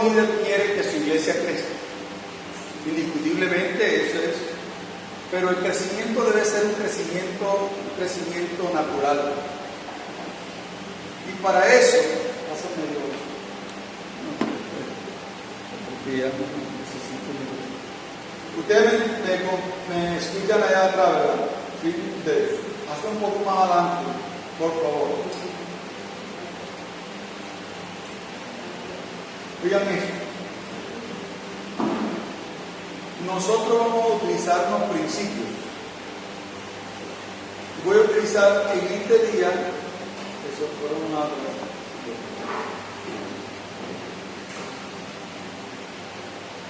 líder quiere que su iglesia crezca. Indiscutiblemente eso es. Pero el crecimiento debe ser un crecimiento natural. Y para eso, pásame Dios. Ustedes me escuchan allá atrás, ¿verdad? Sí, ustedes. Hasta un poco más adelante, por favor. Oigan esto. Nosotros vamos a utilizar unos principios. Voy a utilizar en este día, eso fueron una.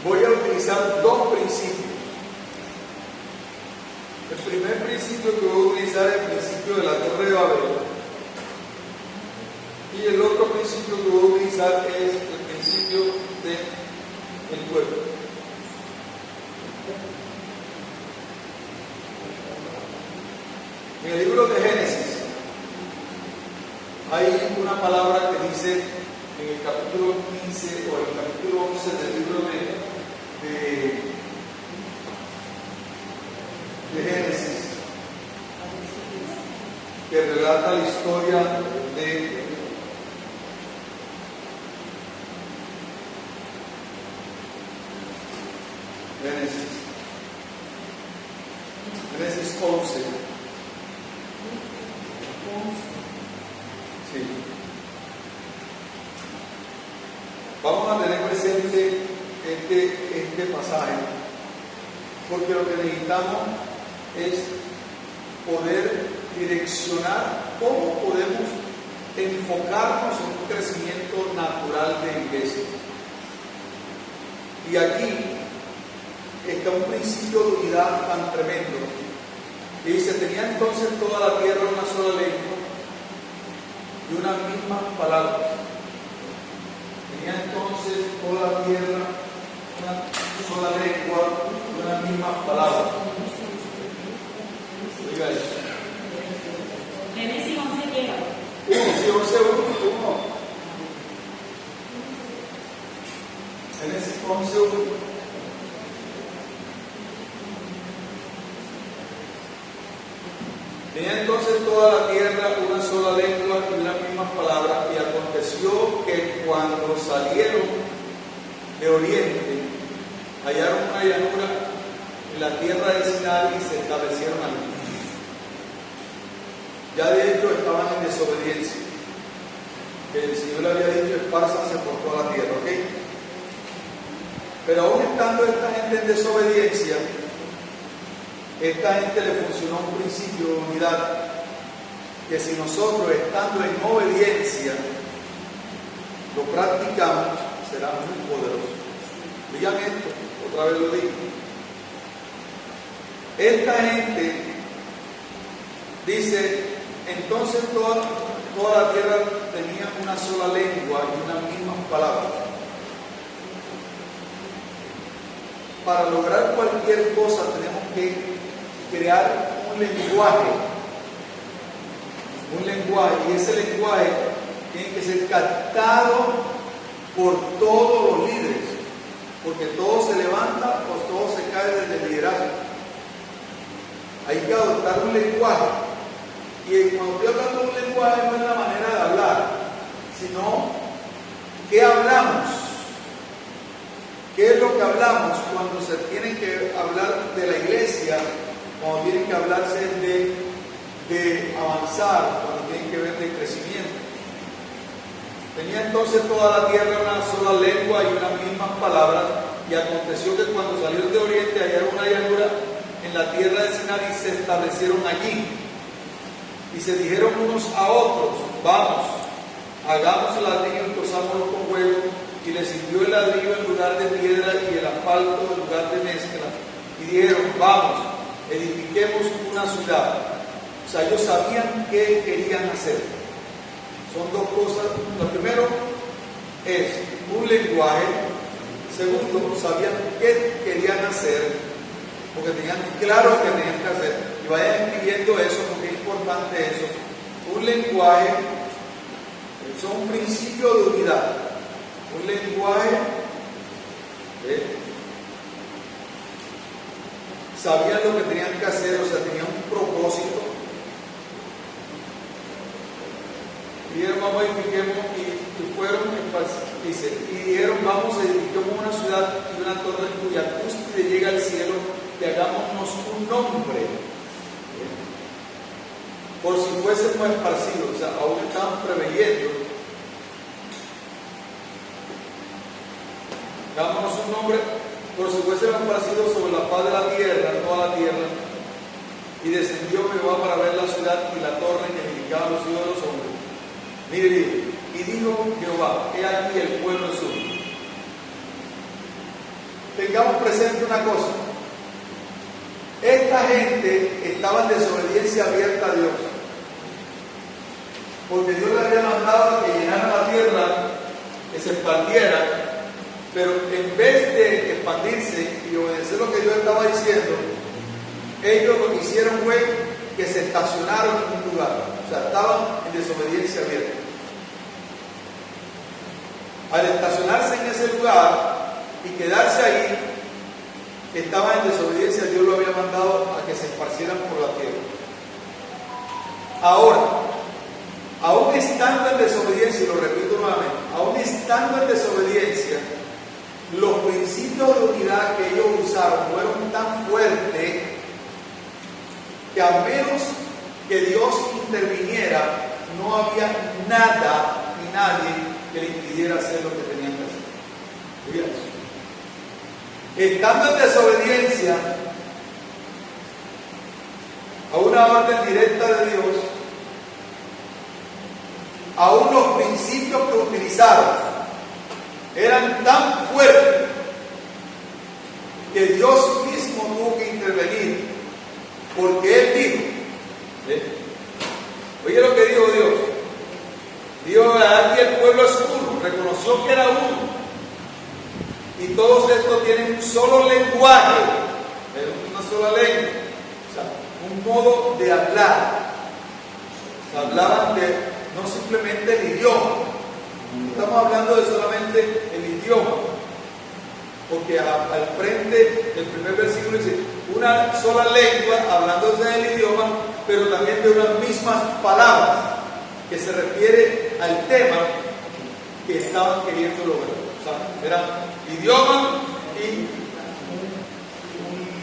Voy a utilizar dos principios. El primer principio que voy a utilizar es el principio de la Torre de Babel. Y el otro principio que voy a utilizar es el principio del pueblo. En el libro de Génesis hay una palabra que dice en el capítulo 15 o el capítulo 11 del libro de Génesis, que relata la historia de Génesis 11. Sí. Vamos a tener presente este pasaje, porque lo que necesitamos es poder direccionar cómo podemos enfocarnos en un crecimiento natural de iglesia. Y aquí está un principio de unidad tan tremendo. Y dice, tenía entonces toda la tierra una sola lengua y una misma palabra. Tenía entonces toda la tierra una sola lengua y una misma palabra. Oiga eso. Génesis 11 llega. 1. Génesis 11:1. Tenía entonces toda la tierra una sola lengua y unas mismas palabras, y aconteció que cuando salieron de oriente, hallaron una llanura en la tierra de Sinaí y se establecieron allí. Ya de hecho estaban en desobediencia. El Señor le había dicho, espárzanse por toda la tierra, ¿ok? Pero aún estando esta gente en desobediencia, esta gente le funcionó un principio de unidad, que si nosotros estando en obediencia lo practicamos, será muy poderoso. Digan esto, otra vez lo digo. Esta gente dice, entonces toda la tierra tenía una sola lengua y unas mismas palabras. Para lograr cualquier cosa tenemos que crear un lenguaje, y ese lenguaje tiene que ser captado por todos los líderes, porque todo se levanta o todo se cae desde el liderazgo. Hay que adoptar un lenguaje, y cuando estoy hablando de un lenguaje no es la manera de hablar, sino ¿qué hablamos? ¿Qué es lo que hablamos cuando se tiene que hablar de la iglesia? Cuando tienen que hablarse de avanzar, cuando tienen que ver de crecimiento. Tenía entonces toda la tierra una sola lengua y unas mismas palabras, y aconteció que cuando salieron de oriente hallaron una llanura en la tierra de Sinaí y se establecieron allí. Y se dijeron unos a otros, vamos, hagamos ladrillos y cosámoslos con huevo, y les sirvió el ladrillo en lugar de piedra y el asfalto en lugar de mezcla. Y dijeron, vamos, edifiquemos una ciudad. O sea, ellos sabían qué querían hacer. Son dos cosas. Lo primero es un lenguaje. Segundo, sabían qué querían hacer, porque tenían claro que tenían que hacer. Y vayan escribiendo eso, porque es importante eso. Un lenguaje, son un principio de unidad. Un lenguaje, Sabían lo que tenían que hacer, o sea, tenían un propósito. Dijeron, vamos, edifiquemos, y fueron, dice, y dijeron, vamos, edifiquemos una ciudad y una torre cuya cúspide llega al cielo, y hagámonos un nombre, por si fuésemos esparcidos. O sea, aún estaban preveyendo. Hagámonos un nombre, por si fuésemos esparcidos sobre la faz de la tierra, toda la tierra. Y descendió Jehová para ver la ciudad y la torre que edificaban los hijos de los hombres. Mire, y dijo Jehová, he aquí el pueblo es uno. Tengamos presente una cosa. Esta gente estaba en desobediencia abierta a Dios, porque Dios le había mandado que llenaran la tierra, que se expandiera, pero en vez de expandirse y obedecer lo que Dios estaba diciendo, ellos lo que hicieron fue que se estacionaron en un lugar, o sea, estaban en desobediencia abierta. Al estacionarse en ese lugar y quedarse ahí, estaban en desobediencia. Dios lo había mandado a que se esparcieran por la tierra. Ahora, aún estando en desobediencia, y lo repito nuevamente, aún estando en desobediencia, los principios de unidad que ellos usaron fueron tan fuertes que a menos que Dios interviniera, no había nada ni nadie que le impidiera hacer lo que tenían que hacer. Oiga eso. Estando en desobediencia a una orden directa de Dios, aún los principios que utilizaron eran tan fuertes que Dios mismo tuvo que intervenir, porque Él dijo, oye lo que dijo Dios. Dijo, aquí el pueblo es uno, reconoció que era uno, y todos estos tienen un solo lenguaje, una sola lengua, o sea, un modo de hablar. O sea, hablaban de no simplemente el idioma, no estamos hablando de solamente el idioma, porque al frente del primer versículo dice una sola lengua, hablándose del idioma, pero también de unas mismas palabras, que se refiere al tema que estaban queriendo lograr. O sea, era idioma y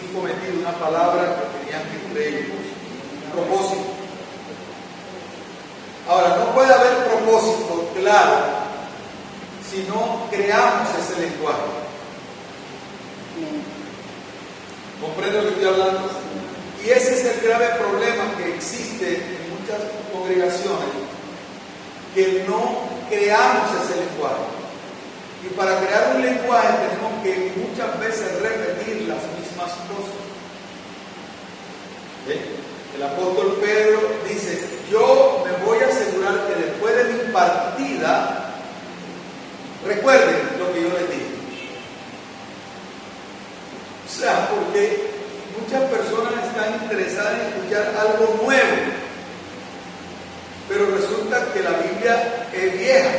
un cometido, una palabra que tenían entre ellos, un propósito. Ahora, no puede haber propósito claro si no creamos ese lenguaje. ¿Comprende lo que estoy hablando? Y ese es el grave problema que existe en muchas congregaciones, que no creamos ese lenguaje. Y para crear un lenguaje tenemos que muchas veces repetir las mismas cosas. El apóstol Pedro dice, yo me voy a asegurar que después de mi partida recuerden lo que yo les dije. O sea, porque muchas personas están interesadas en escuchar algo nuevo, pero resulta que la Biblia es vieja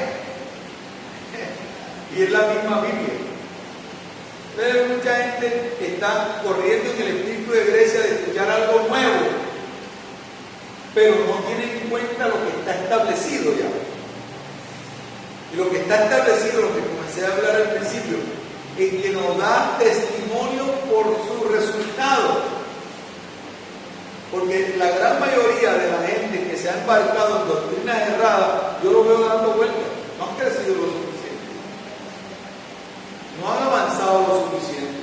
y es la misma Biblia. Pero mucha gente está corriendo en el espíritu de Grecia de escuchar algo nuevo, pero no tienen en cuenta lo que está establecido ya. Y lo que está establecido, lo que comencé a hablar al principio, es que nos da testimonio por su resultado. Porque la gran mayoría de la gente que se ha embarcado en doctrinas erradas, yo lo veo dando vueltas, no han crecido lo suficiente, no han avanzado lo suficiente.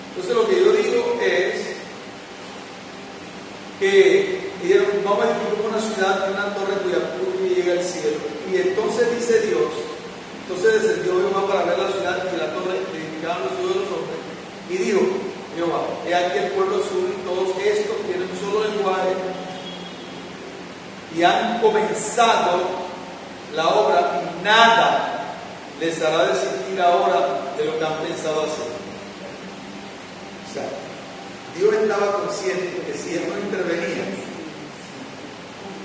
Entonces lo que yo digo es que dijeron, vamos a edificar una ciudad y una torre cuya cúspide llega al cielo. Y entonces dice Dios, entonces descendió Jehová para ver la ciudad y la torre que edificaban los hijos de los hombres. Y dijo Jehová, he aquí el pueblo sur y todos estos tienen un solo lenguaje y han comenzado la obra y nada les hará desistir ahora de lo que han pensado hacer. O sea, Dios estaba consciente que si Él no intervenía,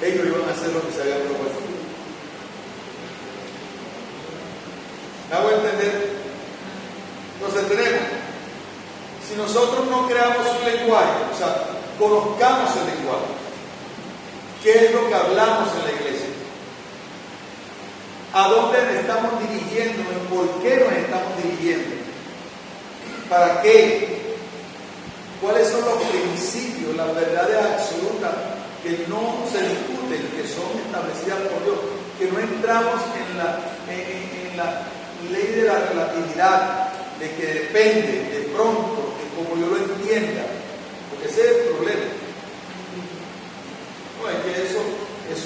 ellos iban a hacer lo que se había propuesto. ¿Me hago entender? Entonces tenemos, si nosotros no creamos un lenguaje, o sea, conozcamos el lenguaje, ¿qué es lo que hablamos en la iglesia? ¿A dónde nos estamos dirigiendo? ¿Por qué nos estamos dirigiendo? ¿Para qué? ¿Cuáles son los principios, las verdades absolutas que no se discuten, que son establecidas por Dios? Que no entramos en la ley de la relatividad, de que depende, de pronto, de como yo lo entienda, porque ese es el problema. No, es que eso es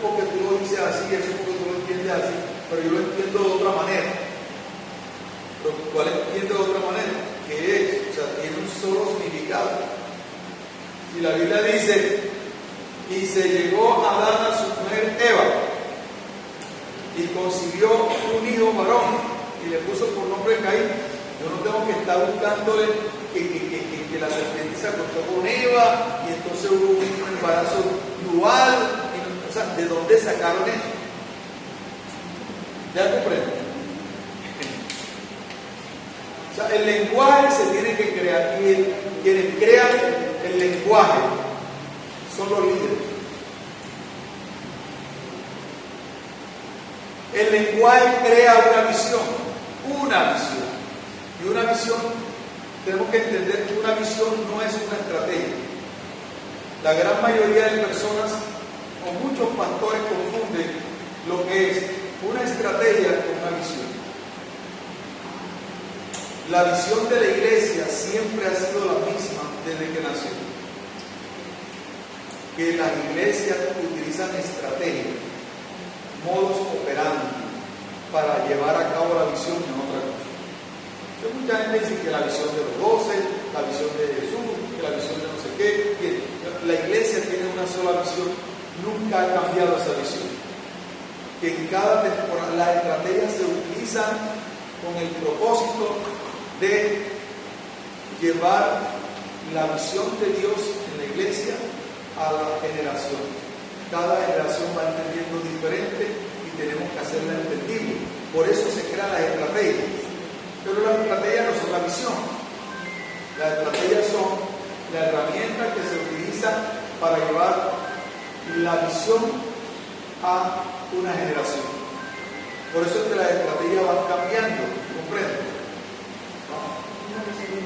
porque tú lo dices así, eso es porque tú lo entiendes así, pero yo lo entiendo de otra manera. ¿Cuál entiendo de otra manera? ¿Qué es? O sea, tiene un solo significado. Si la Biblia dice, y se llegó a dar a su mujer Eva, y concibió un hijo varón, y le puso por nombre Caín. Yo no tengo que estar buscándole que la serpiente se acostó con Eva, y entonces hubo un embarazo dual. O sea, ¿de dónde sacaron eso? ¿Ya comprendo? O sea, el lenguaje se tiene que crear, y quienes crean el lenguaje son los líderes. El lenguaje crea una visión. Y una visión, tenemos que entender que una visión no es una estrategia. La gran mayoría de personas, o muchos pastores, confunden lo que es una estrategia con una visión. La visión de la iglesia siempre ha sido la misma desde que nació. Que las iglesias utilizan estrategias, modos operandi, para llevar a cabo la visión en otra cosa. Mucha gente dice que la visión de los 12, la visión de Jesús, que la visión de no sé qué, que la iglesia tiene una sola visión, nunca ha cambiado esa visión. Que en cada temporada las estrategias se utilizan con el propósito de llevar la visión de Dios en la iglesia a la generación. Cada generación va entendiendo diferente y tenemos que hacerla entendible. Por eso se crean las estrategias. Pero las estrategias no son la visión. Las estrategias son la herramienta que se utiliza para llevar la visión a una generación. Por eso es que las estrategias van cambiando, ¿comprende?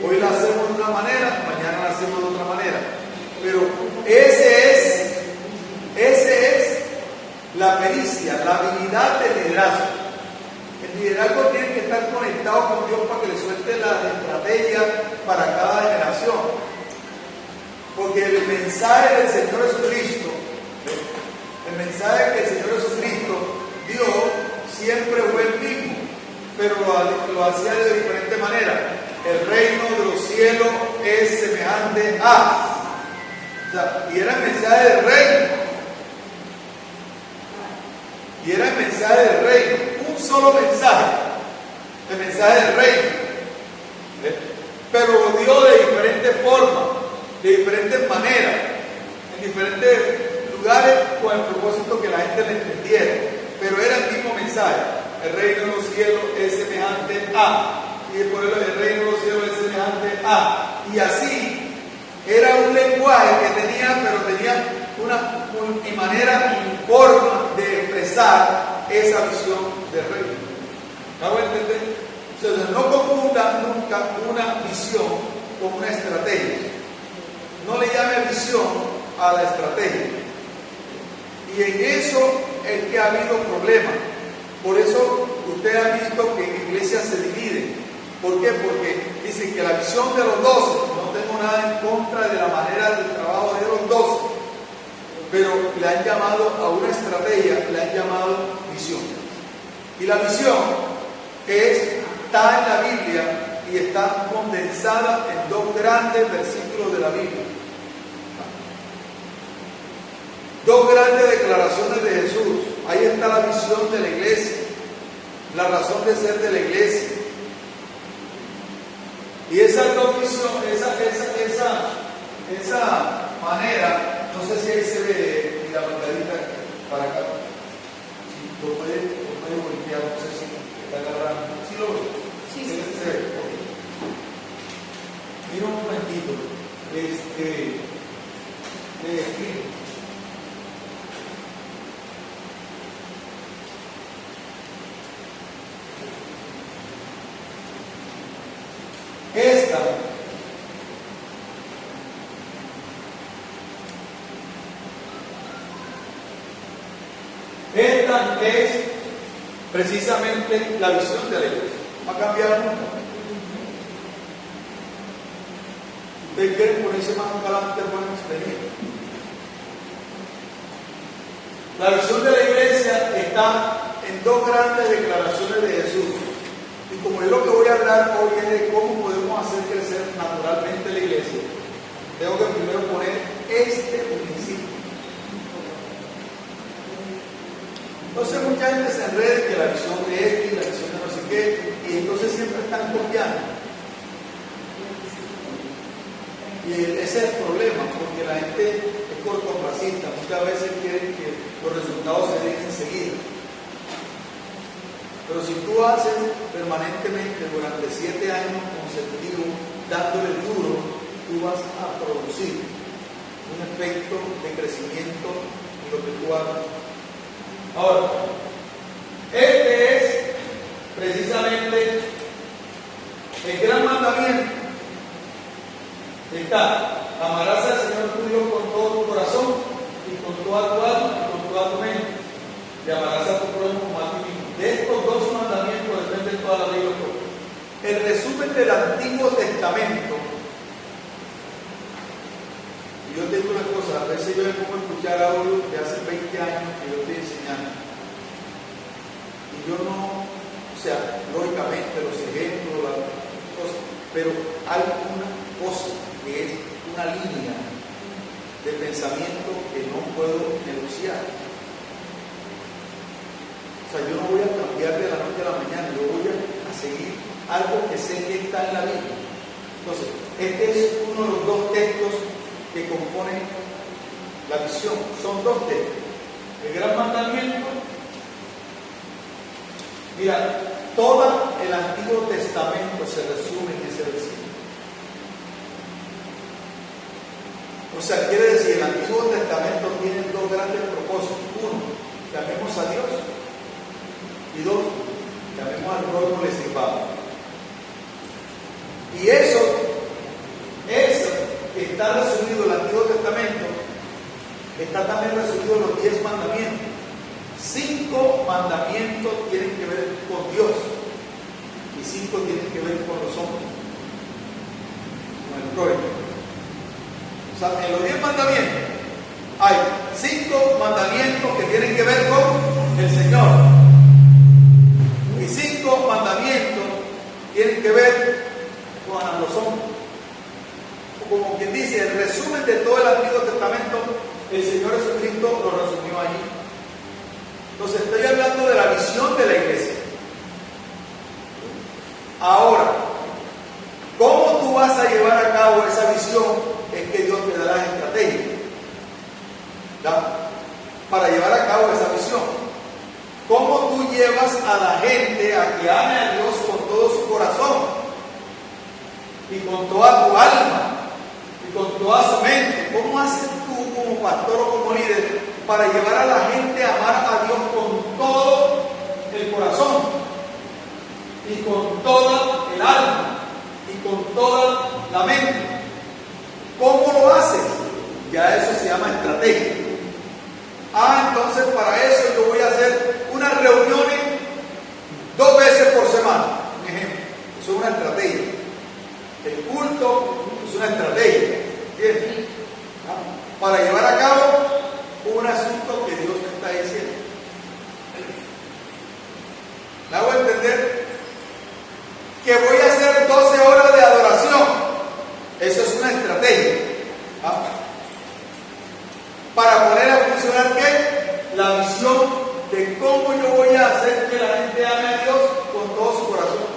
Hoy la hacemos de una manera, mañana la hacemos de otra manera. Pero ese es la pericia, la habilidad del liderazgo. El liderazgo tiene que estar conectado con Dios para que le suelte las estrategias para cada generación. Porque el mensaje del Señor Jesucristo, el mensaje que el Señor Jesucristo dio, siempre fue el mismo, pero lo hacía de diferente manera. El reino de los cielos es semejante a. O sea, y era el mensaje del reino. Y era el mensaje del reino. Un solo mensaje. El mensaje del reino. Pero lo dio de diferentes formas, de diferentes maneras, en diferentes lugares, con el propósito que la gente le entendiera. Pero era el mismo mensaje. El reino de los cielos es semejante a. Y por eso el reino de los cielos es semejante a. Y así era un lenguaje que tenía, pero tenía una manera y forma de expresar esa visión del reino. ¿Me hago entender? Entonces no confundan nunca una visión con una estrategia. No le llame visión a la estrategia. Y en eso es que ha habido problemas. Por eso ustedes han visto que en iglesias se dividen. ¿Por qué? Porque dicen que la visión de los 12, no tengo nada en contra de la manera del trabajo de los 12, pero le han llamado a una estrategia, le han llamado visión. Y la visión está en la Biblia y está condensada en dos grandes versículos de la Biblia. Dos grandes declaraciones de Jesús. Ahí está la visión de la iglesia, la razón de ser de la iglesia. Y esa visión, esa manera, no sé si ahí se ve la pantallita para acá. Si lo puede voltear, no sé si. está agarrando. ¿Sí lo ve? Sí, ¿Sí sí. se ve? Ok. Mira un momentito. Esta es precisamente la visión de la iglesia. No ha cambiado nunca. Ustedes quieren ponerse más adelante, buena experiencia. La visión de la iglesia está en dos grandes declaraciones de Jesús. Y como yo lo que voy a hablar hoy es de cómo podemos hacer crecer naturalmente la iglesia, tengo que primero poner este principio. Entonces mucha gente se enreda en que la visión de esto y la visión de no sé qué, y entonces siempre están copiando. Y ese es el problema, porque la gente es cortoplacista, muchas veces quieren que los resultados se den enseguida. Pero si tú haces permanentemente durante 7 años consecutivos dándole duro, tú vas a producir un efecto de crecimiento en lo que tú hagas. Ahora, este es precisamente el gran mandamiento. Está: amarás al Señor tu Dios con todo tu corazón y con toda tu alma y con toda tu mente, y amarás a tu prójimo como a ti mismo. De estos dos mandamientos depende toda la ley y los profetas. El resumen del Antiguo Testamento. Y yo te digo una cosa, a veces yo me pongo a escuchar audio de hace 20 años que yo estoy enseñando. Y yo no, o sea, lógicamente los ejemplos, las cosas, pero hay una cosa que es una línea de pensamiento que no puedo negociar. O sea, yo no voy a cambiar de la noche a la mañana, yo voy a seguir algo que sé que está en la Biblia. Entonces, este es uno de los dos textos que componen la visión. Son dos textos. El gran mandamiento. Mira, todo el Antiguo Testamento se resume en ese versículo. O sea, quiere decir, el Antiguo Testamento tiene dos grandes propósitos. Uno, que amemos a Dios. Y dos, que amemos al prójimo, le sirvamos. Y eso que está resumido en el Antiguo Testamento, está también resumido en los 10 mandamientos. 5 mandamientos tienen que ver con Dios y 5 tienen que ver con los hombres, con el prójimo. O sea, en los 10 mandamientos hay 5 mandamientos que tienen que ver con el Señor y 5 mandamientos tienen que ver con los hombres. Como quien dice, el resumen de todo el Antiguo Testamento, el Señor Jesucristo lo resumió allí. Entonces estoy hablando de la visión de la iglesia. Ahora, ¿cómo tú vas a llevar a cabo esa visión? Es que Dios te da las estrategias, ¿verdad? Para llevar a cabo esa visión. ¿Cómo tú llevas a la gente a que ame a Dios con todo su corazón y con toda tu alma y con toda su mente? ¿Cómo haces tú como pastor o como líder para llevar a la gente a amar a Dios con todo el corazón y con toda el alma y con toda la mente? ¿Cómo lo haces? Ya eso se llama estrategia. Entonces para eso yo voy a hacer unas reuniones 2 veces por semana. Un ejemplo, eso es una estrategia. El culto es una estrategia. ¿Entiendes? Para llevar a cabo un asunto que Dios me está diciendo. ¿Me hago entender? Que voy a hacer 12 horas de adoración. Eso es una estrategia. Para poner a funcionar ¿qué? La visión de cómo yo voy a hacer que la gente ame a Dios con todo su corazón.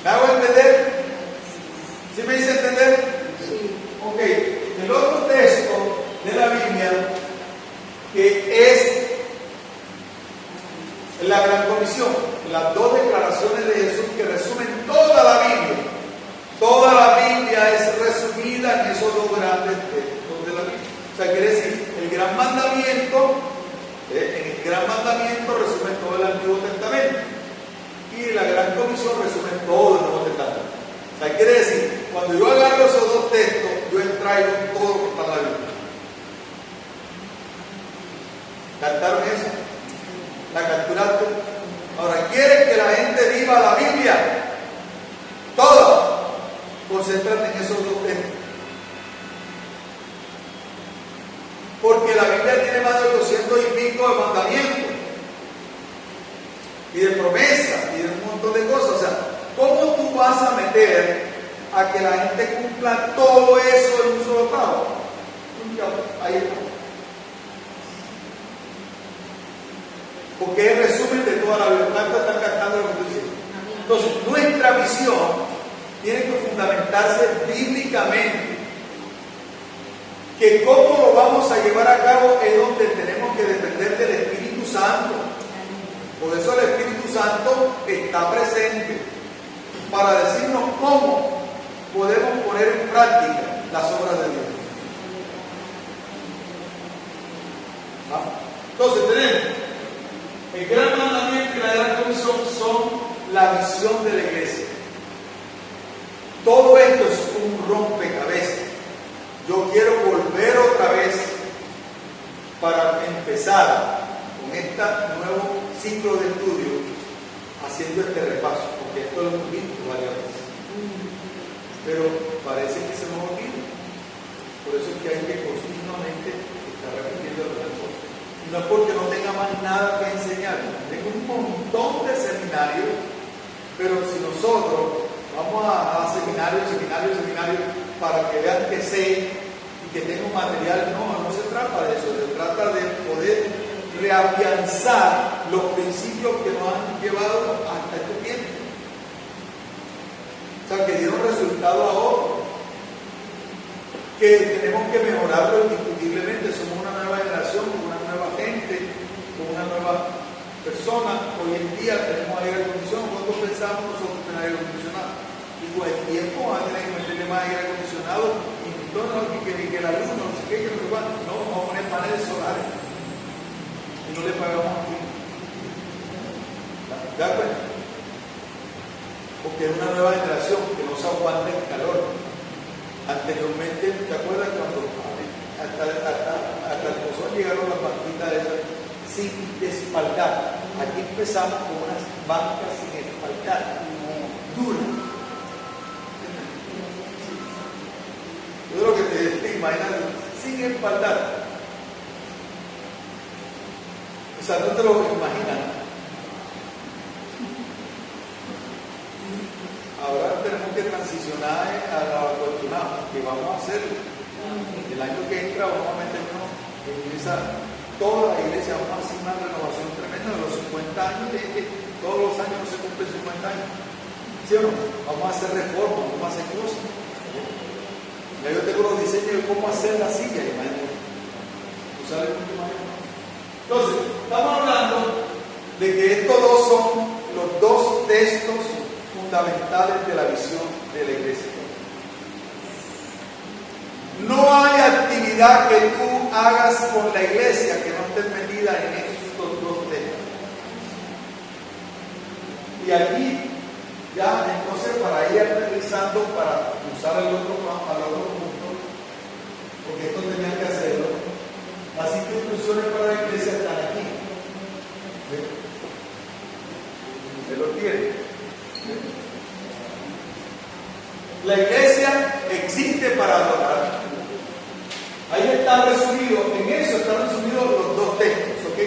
¿Me hago entender? ¿Sí me hice entender? Sí. Ok, el otro texto de la Biblia que es visión. Las dos declaraciones de Jesús que resumen toda la Biblia. Toda la Biblia es resumida en esos dos grandes textos de la Biblia. O sea, quiere decir, el gran mandamiento, en el gran mandamiento resume todo el Antiguo Testamento. Y la gran comisión resume todo el Nuevo Testamento. O sea, quiere decir, cuando yo agarro esos dos textos, yo extraigo todo lo que está en la Biblia. ¿Captaron eso? ¿La capturaste? Ahora, ¿quieren que la gente viva la Biblia? Toda. Concéntrate en esos dos textos. Porque la Biblia tiene más de 800 y pico de mandamientos. Y de promesas, y de un montón de cosas. O sea, ¿cómo tú vas a meter a que la gente cumpla todo eso en un solo trabajo? Ahí está. Porque es el resumen de toda la Biblia. ¿Cuántos están captando lo que estoy diciendo? Entonces, nuestra visión tiene que fundamentarse bíblicamente. Que cómo lo vamos a llevar a cabo es donde tenemos que depender del Espíritu Santo. Por eso el Espíritu Santo está presente para decirnos cómo podemos poner en práctica las obras de Dios. ¿Ah? Entonces tenemos el gran mandamiento y la gran comisión son la visión de la iglesia. Todo esto es un rompecabezas. Yo quiero volver otra vez para empezar con este nuevo ciclo de estudio haciendo este repaso, porque esto lo hemos visto varias veces. Pero parece que se nos olvida. Por eso es que hay que continuamente estar repitiendo las cosas. No es porque no tenga más nada que enseñar. Tengo un montón de seminarios, pero si nosotros vamos a seminarios para que vean que sé y que tengo material, no se trata de eso, se trata de poder reafianzar los principios que nos han llevado hasta este tiempo. O sea, que dieron resultado ahora, que tenemos que mejorarlo indiscutiblemente. Somos una nueva generación, una nueva gente, con una nueva persona. Hoy en día tenemos aire acondicionado. ¿Cuánto pensamos nosotros tener aire acondicionado? Y con el tiempo van a tener que meterle más aire acondicionado y entonces que la luz, no sé qué, que no vamos a poner paneles solares y no le pagamos a fin. ¿De acuerdo? Porque es una nueva generación que no se aguanta el calor. Anteriormente, ¿te acuerdas cuando hasta el pozón llegaron las banquitas esas sin espaldar? Aquí empezamos con unas bancas sin espaldar, duras. Yo lo que te imaginas, sin espaldar. O sea, no te lo imaginas. Ahora tenemos que transicionar a la acolchonada, que vamos a hacerlo. El año que entra vamos a meternos en toda la iglesia, vamos a hacer una renovación tremenda de los 50 años, todos los años no se cumplen 50 años. ¿Sí o no? Vamos a hacer reformas, vamos a hacer cosas. Ya yo tengo los diseños de cómo hacer la silla, imagínate. ¿Tú sabes cómo imaginas? Entonces, estamos hablando de que estos dos son los dos textos fundamentales de la visión de la iglesia. No hay actividad que tú hagas con la iglesia que no esté metida en estos dos textos. Y aquí, ya entonces, para ir aterrizando, para usar al otro punto, porque esto tenía que hacerlo, las instituciones para la iglesia están aquí. ¿Se lo tiene? La iglesia existe para adorar. Ahí está resumido, en eso están resumidos los dos textos, ¿ok?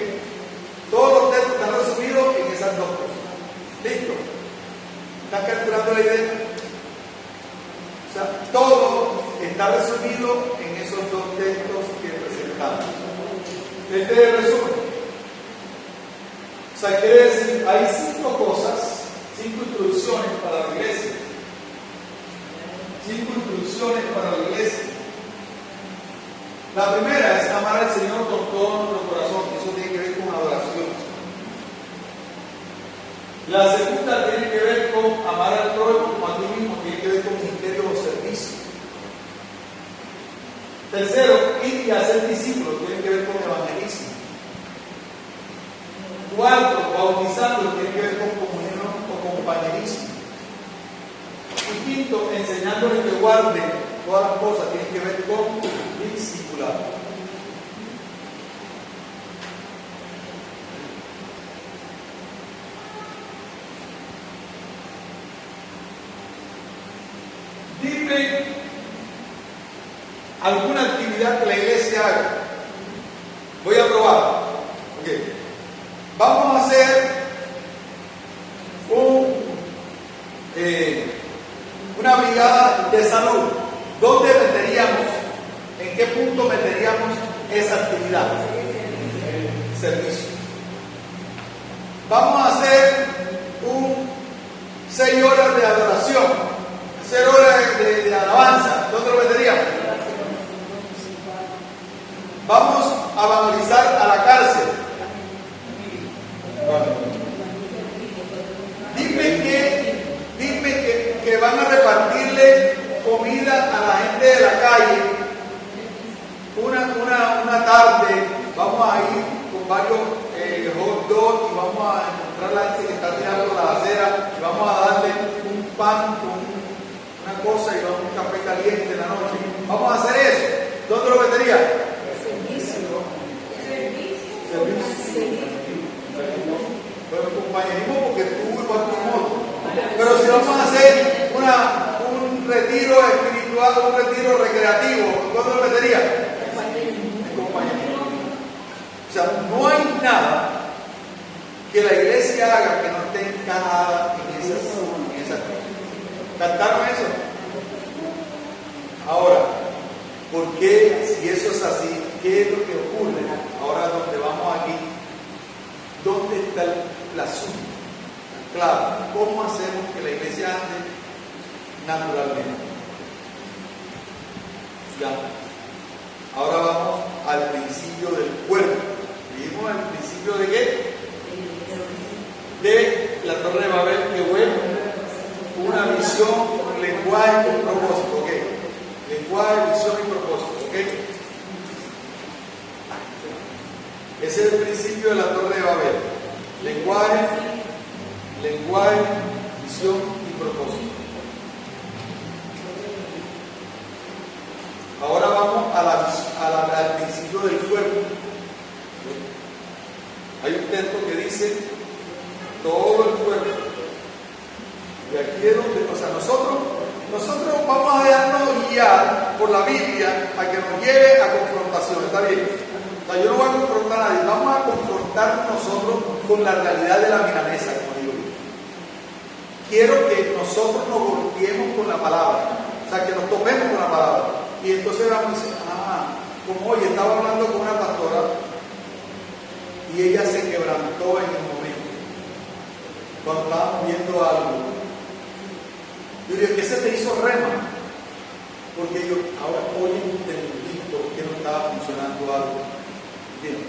Todos los textos están resumidos en esas dos cosas. ¿Listo? ¿Están capturando la idea? O sea, todo está resumido en esos dos textos que presentamos. Este es el resumen. O sea, quiere decir, hay 5 cosas, 5 instrucciones para la iglesia. 5 instrucciones para la iglesia. La primera es amar al Señor con todo nuestro corazón. Eso tiene que ver con adoración. La segunda tiene que ver con amar al prójimo como a ti mismo, tiene que ver con ministerio o servicio. Tercero, ir y hacer discípulos, tiene que ver con evangelismo. Cuarto, bautizando, tiene que ver con comunión o compañerismo. Y quinto, enseñándole que guarde todas las cosas, tiene que ver con discipulado. Dime alguna actividad que la iglesia haga. Voy a probar. Okay. Vamos a hacer una brigada de salud. ¿Dónde meteríamos? ¿En qué punto meteríamos esa actividad? Servicio. Vamos a hacer 6 horas de adoración, 6 horas de alabanza. ¿Dónde lo meteríamos? Vamos a evangelizar a la cárcel. Dime que van a repartirle comida a la gente de la calle. Una tarde vamos a ir con varios hot dogs y vamos a encontrar a la gente que está tirando la acera y vamos a darle un pan con una cosa y un café caliente en la noche. Vamos a hacer eso. ¿Dónde lo metería? Bueno, compañerismo porque tú vas con otro. Pero si vamos a hacer un retiro espiritual, un retiro recreativo, ¿dónde lo metería? Compañerismo. O sea, no hay nada que la iglesia haga que no esté encajada en esas cosas. ¿Cantaron eso? Ahora, ¿por qué, si eso es así, qué es lo que ocurre? Ahora donde vamos aquí, ¿dónde está el asunto? Claro, ¿cómo hacemos que la iglesia ande naturalmente? Ya. Ahora vamos al principio del cuerpo. ¿Vimos el principio de qué? De la Torre de Babel, que fue una visión, un lenguaje con propósito. ¿Ok? Lenguaje, visión y propósito. ¿Ok? Ese es el principio de la Torre de Babel. Lenguaje, visión y propósito. Ahora vamos al principio del cuerpo. Hay un texto que dice todo el cuerpo. Y aquí es donde, o sea, nosotros vamos a dejarnos guiar por la Biblia a que nos lleve a confrontación. ¿Está bien? O sea, yo no voy a confrontar a nadie, vamos a confrontar nosotros con la realidad de la milanesa, como digo yo. Quiero que nosotros nos golpeemos con la palabra, o sea, que nos topemos con la palabra. Y entonces vamos a decir, como hoy estaba hablando con una pastora y ella se quebrantó en el momento, cuando estábamos viendo algo. Yo digo, ¿qué se te hizo rema? Porque yo ahora hoy entendí por qué no estaba funcionando algo. Bien.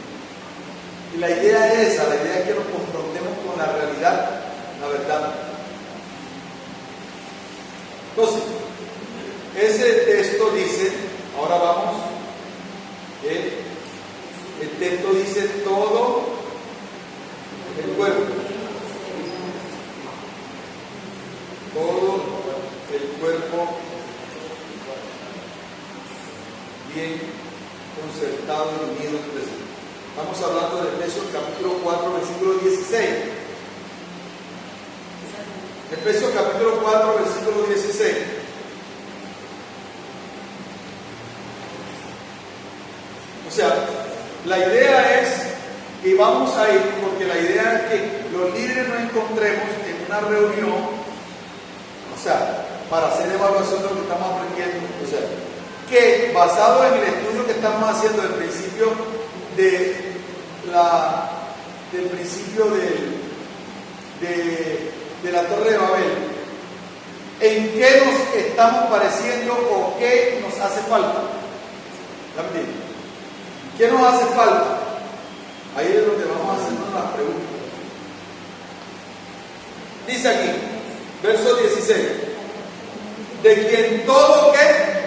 Y la idea es esa, la idea es que nos confrontemos con la realidad, la verdad. Entonces, ese texto dice, ahora vamos, el texto dice todo el cuerpo. Todo el cuerpo bien concertado y unido entre sí. Estamos hablando de Efesios capítulo 4, versículo 16. Efesios capítulo 4, versículo 16. O sea, la idea es que vamos a ir, porque la idea es que los líderes nos encontremos en una reunión, o sea, para hacer evaluación de lo que estamos aprendiendo. O sea, que basado en el estudio que estamos haciendo del principio de la Torre de Babel, ¿en qué nos estamos pareciendo o qué nos hace falta? También, ¿qué nos hace falta? Ahí es donde vamos a hacernos las preguntas. Dice aquí, verso 16, de quien todo que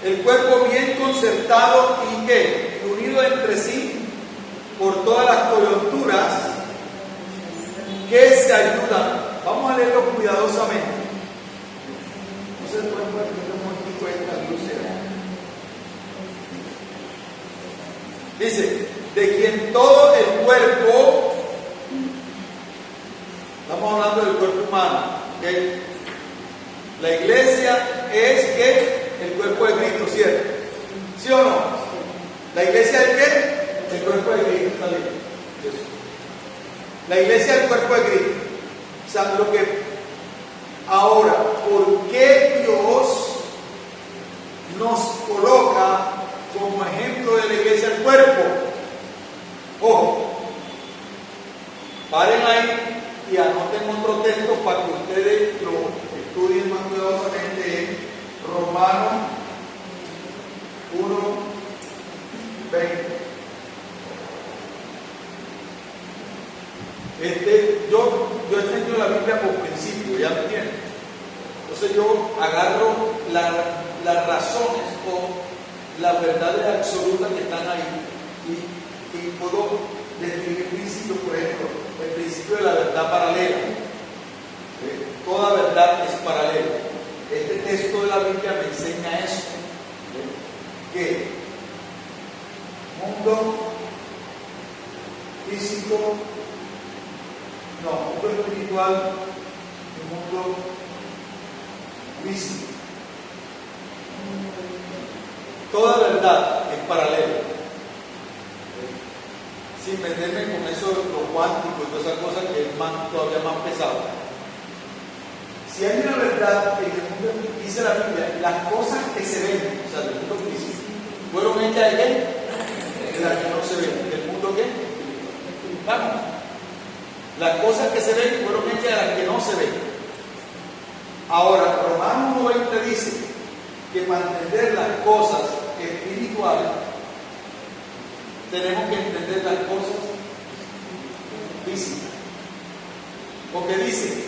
el cuerpo bien concertado y que unido entre sí por todas las coyunturas que se ayudan. Vamos a leerlo cuidadosamente. No se puede poner un momentico esta luz. Dice, de quien todo el cuerpo, estamos hablando del cuerpo humano, ¿okay? La iglesia es que el cuerpo de Cristo, ¿cierto? ¿Sí o no? ¿La iglesia es qué? El cuerpo de Cristo, está bien. La iglesia es el cuerpo de Cristo. O sea, lo que ahora, ¿por qué Dios nos coloca como ejemplo de la iglesia el cuerpo? Ojo, paren ahí y anoten otro texto para que ustedes lo estudien más cuidadosamente en Romanos 1:20. Yo extendido la Biblia por principio, ¿ya me entienden? Entonces yo agarro las razones o las verdades absolutas que están ahí y puedo describir principios, por ejemplo, el principio de la verdad paralela. Toda verdad es paralela. Este texto de la Biblia me enseña eso, que mundo físico, mundo espiritual y mundo físico. Toda verdad es paralela. Sin meterme con eso, lo cuántico y todas esas cosas que es todavía más pesado. Si hay una verdad en el mundo, dice la Biblia, las cosas que se ven, o sea, del mundo físico, fueron hechas de qué? De las que no se ven. ¿Del mundo qué? Vamos. Las cosas que se ven fueron hechas de las que no se ven. Ahora, Romanos 1:20 dice que para entender las cosas espirituales, tenemos que entender las cosas físicas. Porque dice,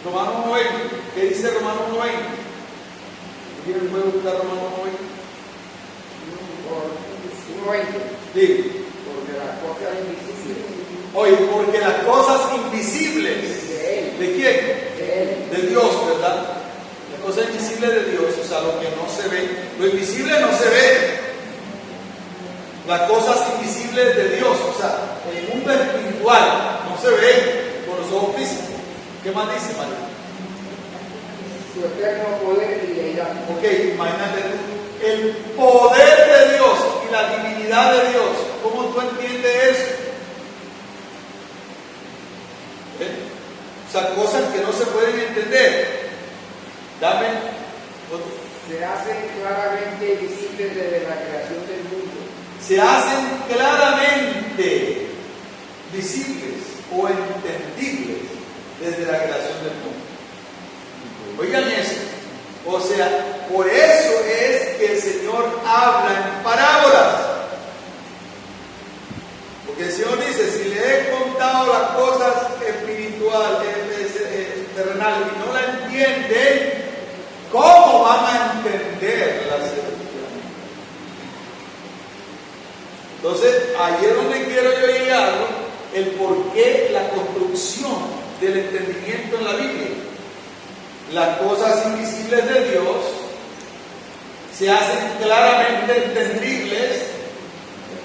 Romanos 1:20, ¿qué dice Romanos 1:20? ¿Quién puede buscar Romanos 1:20? Sí. Porque las cosas invisibles. Oye, porque las cosas invisibles, ¿de quién? De Dios, ¿verdad? Las cosas invisibles de Dios, o sea, lo que no se ve, lo invisible no se ve. Las cosas invisibles de Dios, o sea, el mundo espiritual no se ve con los ojos físicos. ¿Qué más dice, María? Su eterno poder y deidad. Ok, imagínate tú, el poder de Dios y la divinidad de Dios. ¿Cómo tú entiendes eso? O sea, cosas que no se pueden entender. Dame otro. Se hacen claramente visibles desde la creación del mundo. Se hacen claramente visibles o entendibles desde la creación del mundo. Oigan eso. O sea, por eso es que el Señor habla en parábolas. Porque el Señor dice, si le he contado las cosas espirituales, terrenales, y no la entienden, ¿cómo van a entender las celestiales? Entonces, ahí es donde quiero yo llegar, el por qué la construcción del entendimiento en la Biblia. Las cosas invisibles de Dios se hacen claramente entendibles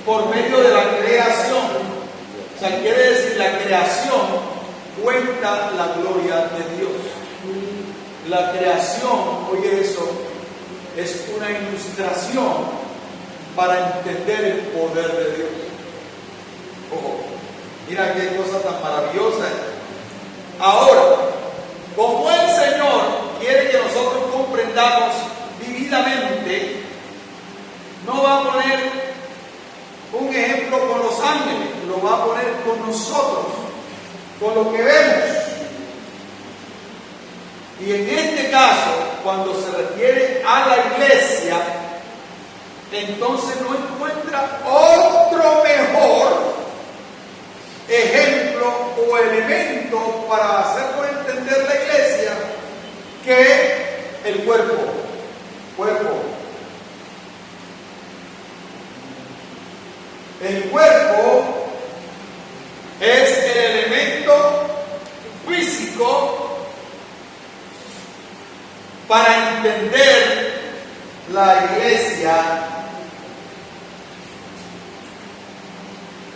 por medio de la creación. O sea, quiere decir, la creación cuenta la gloria de Dios. La creación, oye eso, es una ilustración para entender el poder de Dios. Ojo, mira qué cosa tan maravillosa. Ahora, como el Señor quiere que nosotros comprendamos vividamente, no va a poner un ejemplo con los ángeles, lo va a poner con nosotros, con lo que vemos. Y en este caso, cuando se refiere a la iglesia, entonces no encuentra otro mejor ejemplo o elemento para hacerlo entender la iglesia que el cuerpo. El cuerpo es el elemento físico para entender la iglesia,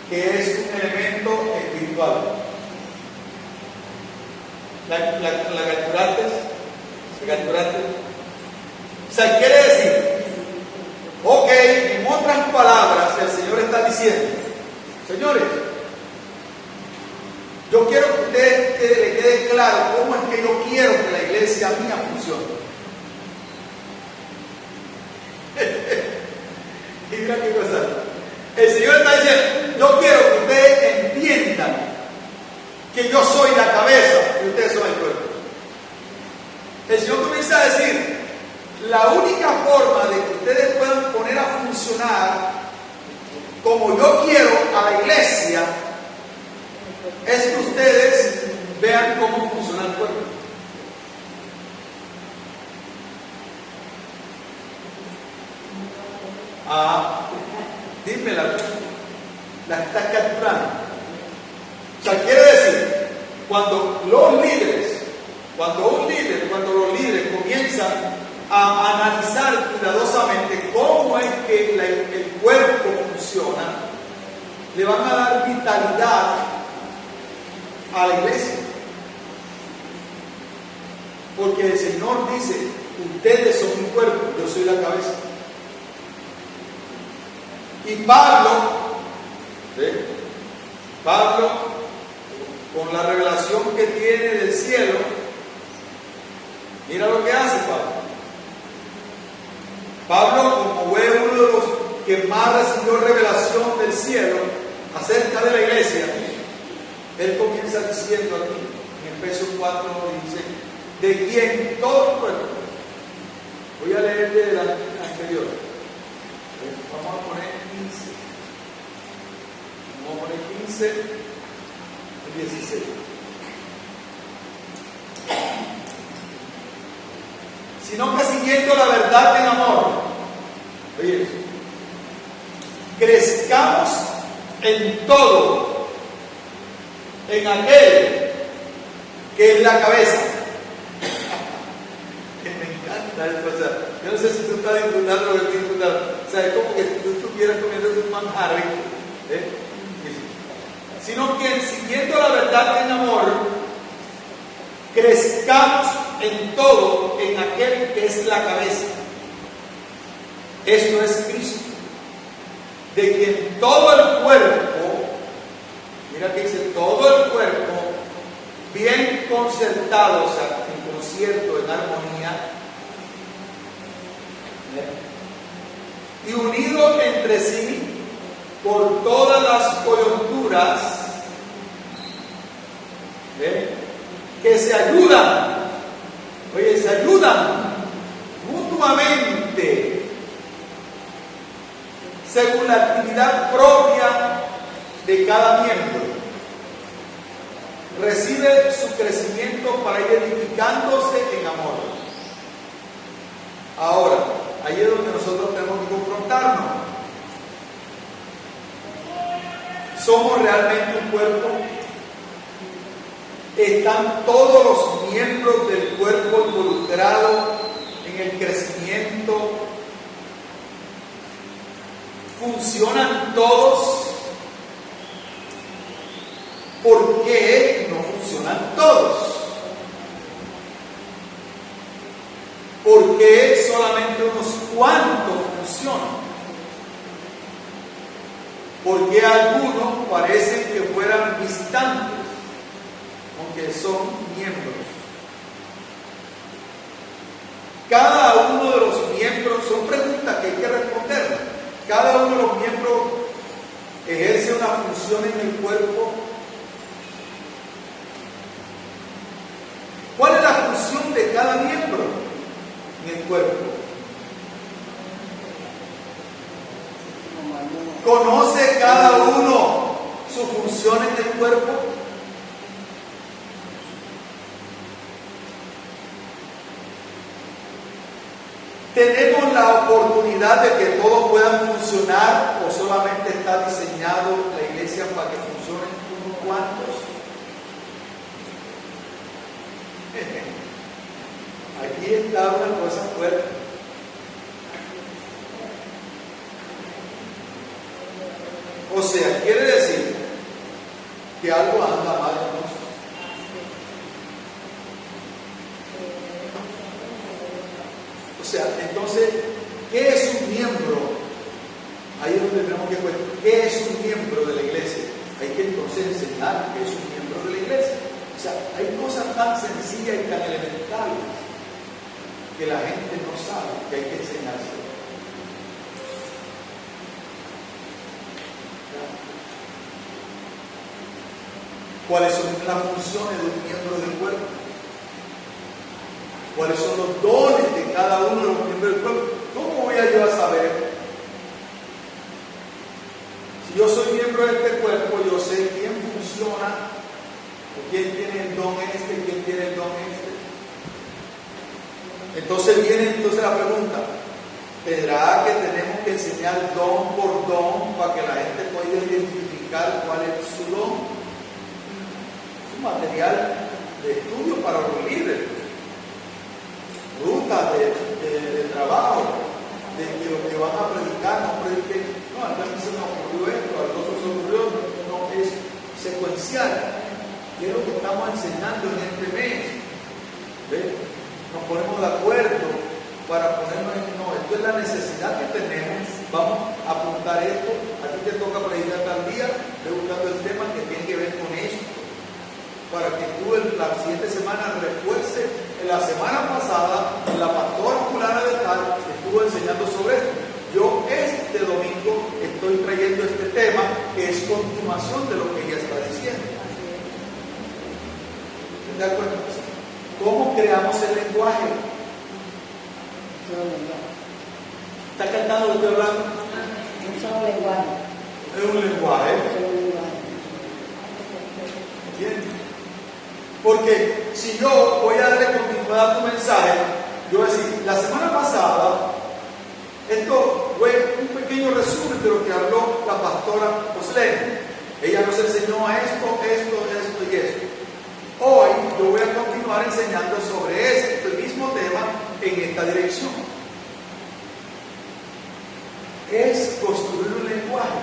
que es un elemento espiritual. ¿La capturaste? O sea, quiere decir, ok, en otras palabras, el Señor está diciendo, señores, yo quiero que a ustedes le quede claro cómo es que yo quiero que la iglesia mía funcione. Y mira qué cosa. El Señor está diciendo, yo quiero que ustedes entiendan que yo soy la cabeza y ustedes son el cuerpo. El Señor comienza a decir, la única forma de que ustedes puedan poner a funcionar como yo quiero a la iglesia es que ustedes vean cómo funciona el cuerpo. Dímela, la estás capturando. O sea, quiere decir, cuando los líderes comienzan a analizar cuidadosamente cómo es que el cuerpo funciona, le van a dar vitalidad a la iglesia. Porque el Señor dice, ustedes son mi cuerpo, yo soy la cabeza. Y Pablo, con la revelación que tiene del cielo, mira lo que hace Pablo, como fue uno de los que más recibió revelación del cielo acerca de la iglesia, él comienza diciendo aquí, en Efesios 4, dice, de quien todo el cuerpo. Voy a leer de la anterior. Vamos a poner 15. Vamos a poner 15 y 16. Sino que siguiendo la verdad en amor, oye, crezcamos en todo, en aquel que es la cabeza. Que me encanta esto, o sea, yo no sé si tú estás disfrutando lo que estoy disfrutando. O sea, es como que si tú estuvieras comiendo un manjar rico. Sino que siguiendo la verdad en amor, crezcamos en todo en aquel que es la cabeza. Esto es Cristo, de quien todo el cuerpo, mira que dice todo el cuerpo, bien concertado, o sea, en concierto, en armonía, y unido entre sí por todas las coyunturas, que se ayudan, se ayudan mutuamente según la actividad propia de cada miembro. Recibe su crecimiento para ir edificándose en amor. Ahora, ahí es donde nosotros tenemos que confrontarnos. ¿Somos realmente un cuerpo? ¿Están todos los miembros del cuerpo involucrados en el crecimiento? ¿Funcionan todos? ¿Por qué no funcionan todos? ¿Por qué solamente unos cuantos funcionan? ¿Por qué algunos parecen que fueran distantes, aunque son miembros? Cada uno de los miembros, son preguntas que hay que responder. Cada uno de los miembros ejerce una función en el cuerpo. ¿Cuál es la función de cada miembro en el cuerpo? ¿Conoce cada uno su función en el cuerpo? ¿Tenemos la oportunidad de que todos puedan funcionar o solamente está diseñado la iglesia para que funcionen unos cuantos? Aquí está una cosa fuerte. O sea, quiere decir que algo anda mal en nosotros. O sea, entonces, ¿qué es un miembro? Ahí es donde tenemos que ver. ¿Qué es un miembro de la iglesia? Hay que entonces enseñar qué es un miembro de la iglesia. O sea, hay cosas tan sencillas y tan elementales que la gente no sabe que hay que enseñarse. ¿Cuáles son las funciones de un miembro del cuerpo? ¿Cuáles son los dones de cada uno de los miembros del cuerpo? ¿Cómo voy yo a saber? Si yo soy miembro de este cuerpo, yo sé quién funciona, o quién tiene el don este, quién tiene el don este. Entonces viene la pregunta, ¿tendrá que tenemos que enseñar don por don para que la gente pueda identificar cuál es su don? Es un material de estudio para los líderes. Rutas de trabajo, de que lo que van a predicar, no prediquen, no, a mí se me ocurrió esto, al otro se ocurrió, no, es secuencial. ¿Qué es lo que estamos enseñando en este mes? ¿Ves? Nos ponemos de acuerdo para ponernos en, no, esto es la necesidad que tenemos, vamos a apuntar esto, a ti te toca predicar tal día, estoy buscando el tema que tiene que ver con esto, para que tú la siguiente semana refuerces. En la semana pasada, la pastora fulana de tal estuvo enseñando sobre esto. Yo este domingo estoy trayendo este tema que es continuación de lo que ella está diciendo. ¿Te das cuenta? ¿Cómo creamos el lenguaje? ¿Está cantando lo que estoy hablando? Un solo lenguaje. Es un lenguaje. ¿Entiendes? Porque si yo voy a darle continuidad a tu mensaje, yo voy a decir, la semana pasada, esto fue un pequeño resumen de lo que habló la pastora Joslene. Ella nos enseñó a esto y esto. Hoy yo voy a continuar enseñando sobre este mismo tema en esta dirección. Es construir un lenguaje,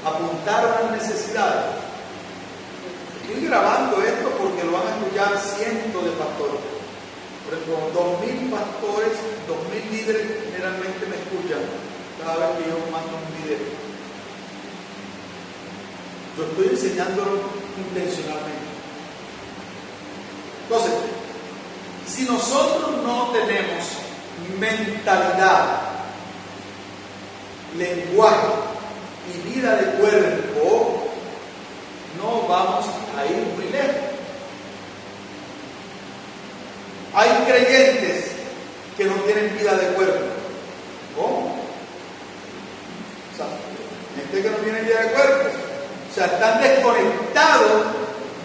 apuntar a las necesidades. Estoy grabando esto porque lo van a escuchar cientos de pastores. Por ejemplo, 2.000 pastores, 2.000 líderes generalmente me escuchan cada vez que yo mando un video. Yo estoy enseñándolo intencionalmente. Entonces, si nosotros no tenemos mentalidad, lenguaje y vida de cuerpo, no vamos a ir muy lejos. Hay creyentes que no tienen vida de cuerpo. ¿Cómo? O sea, gente que no tiene vida de cuerpo. O sea, están desconectados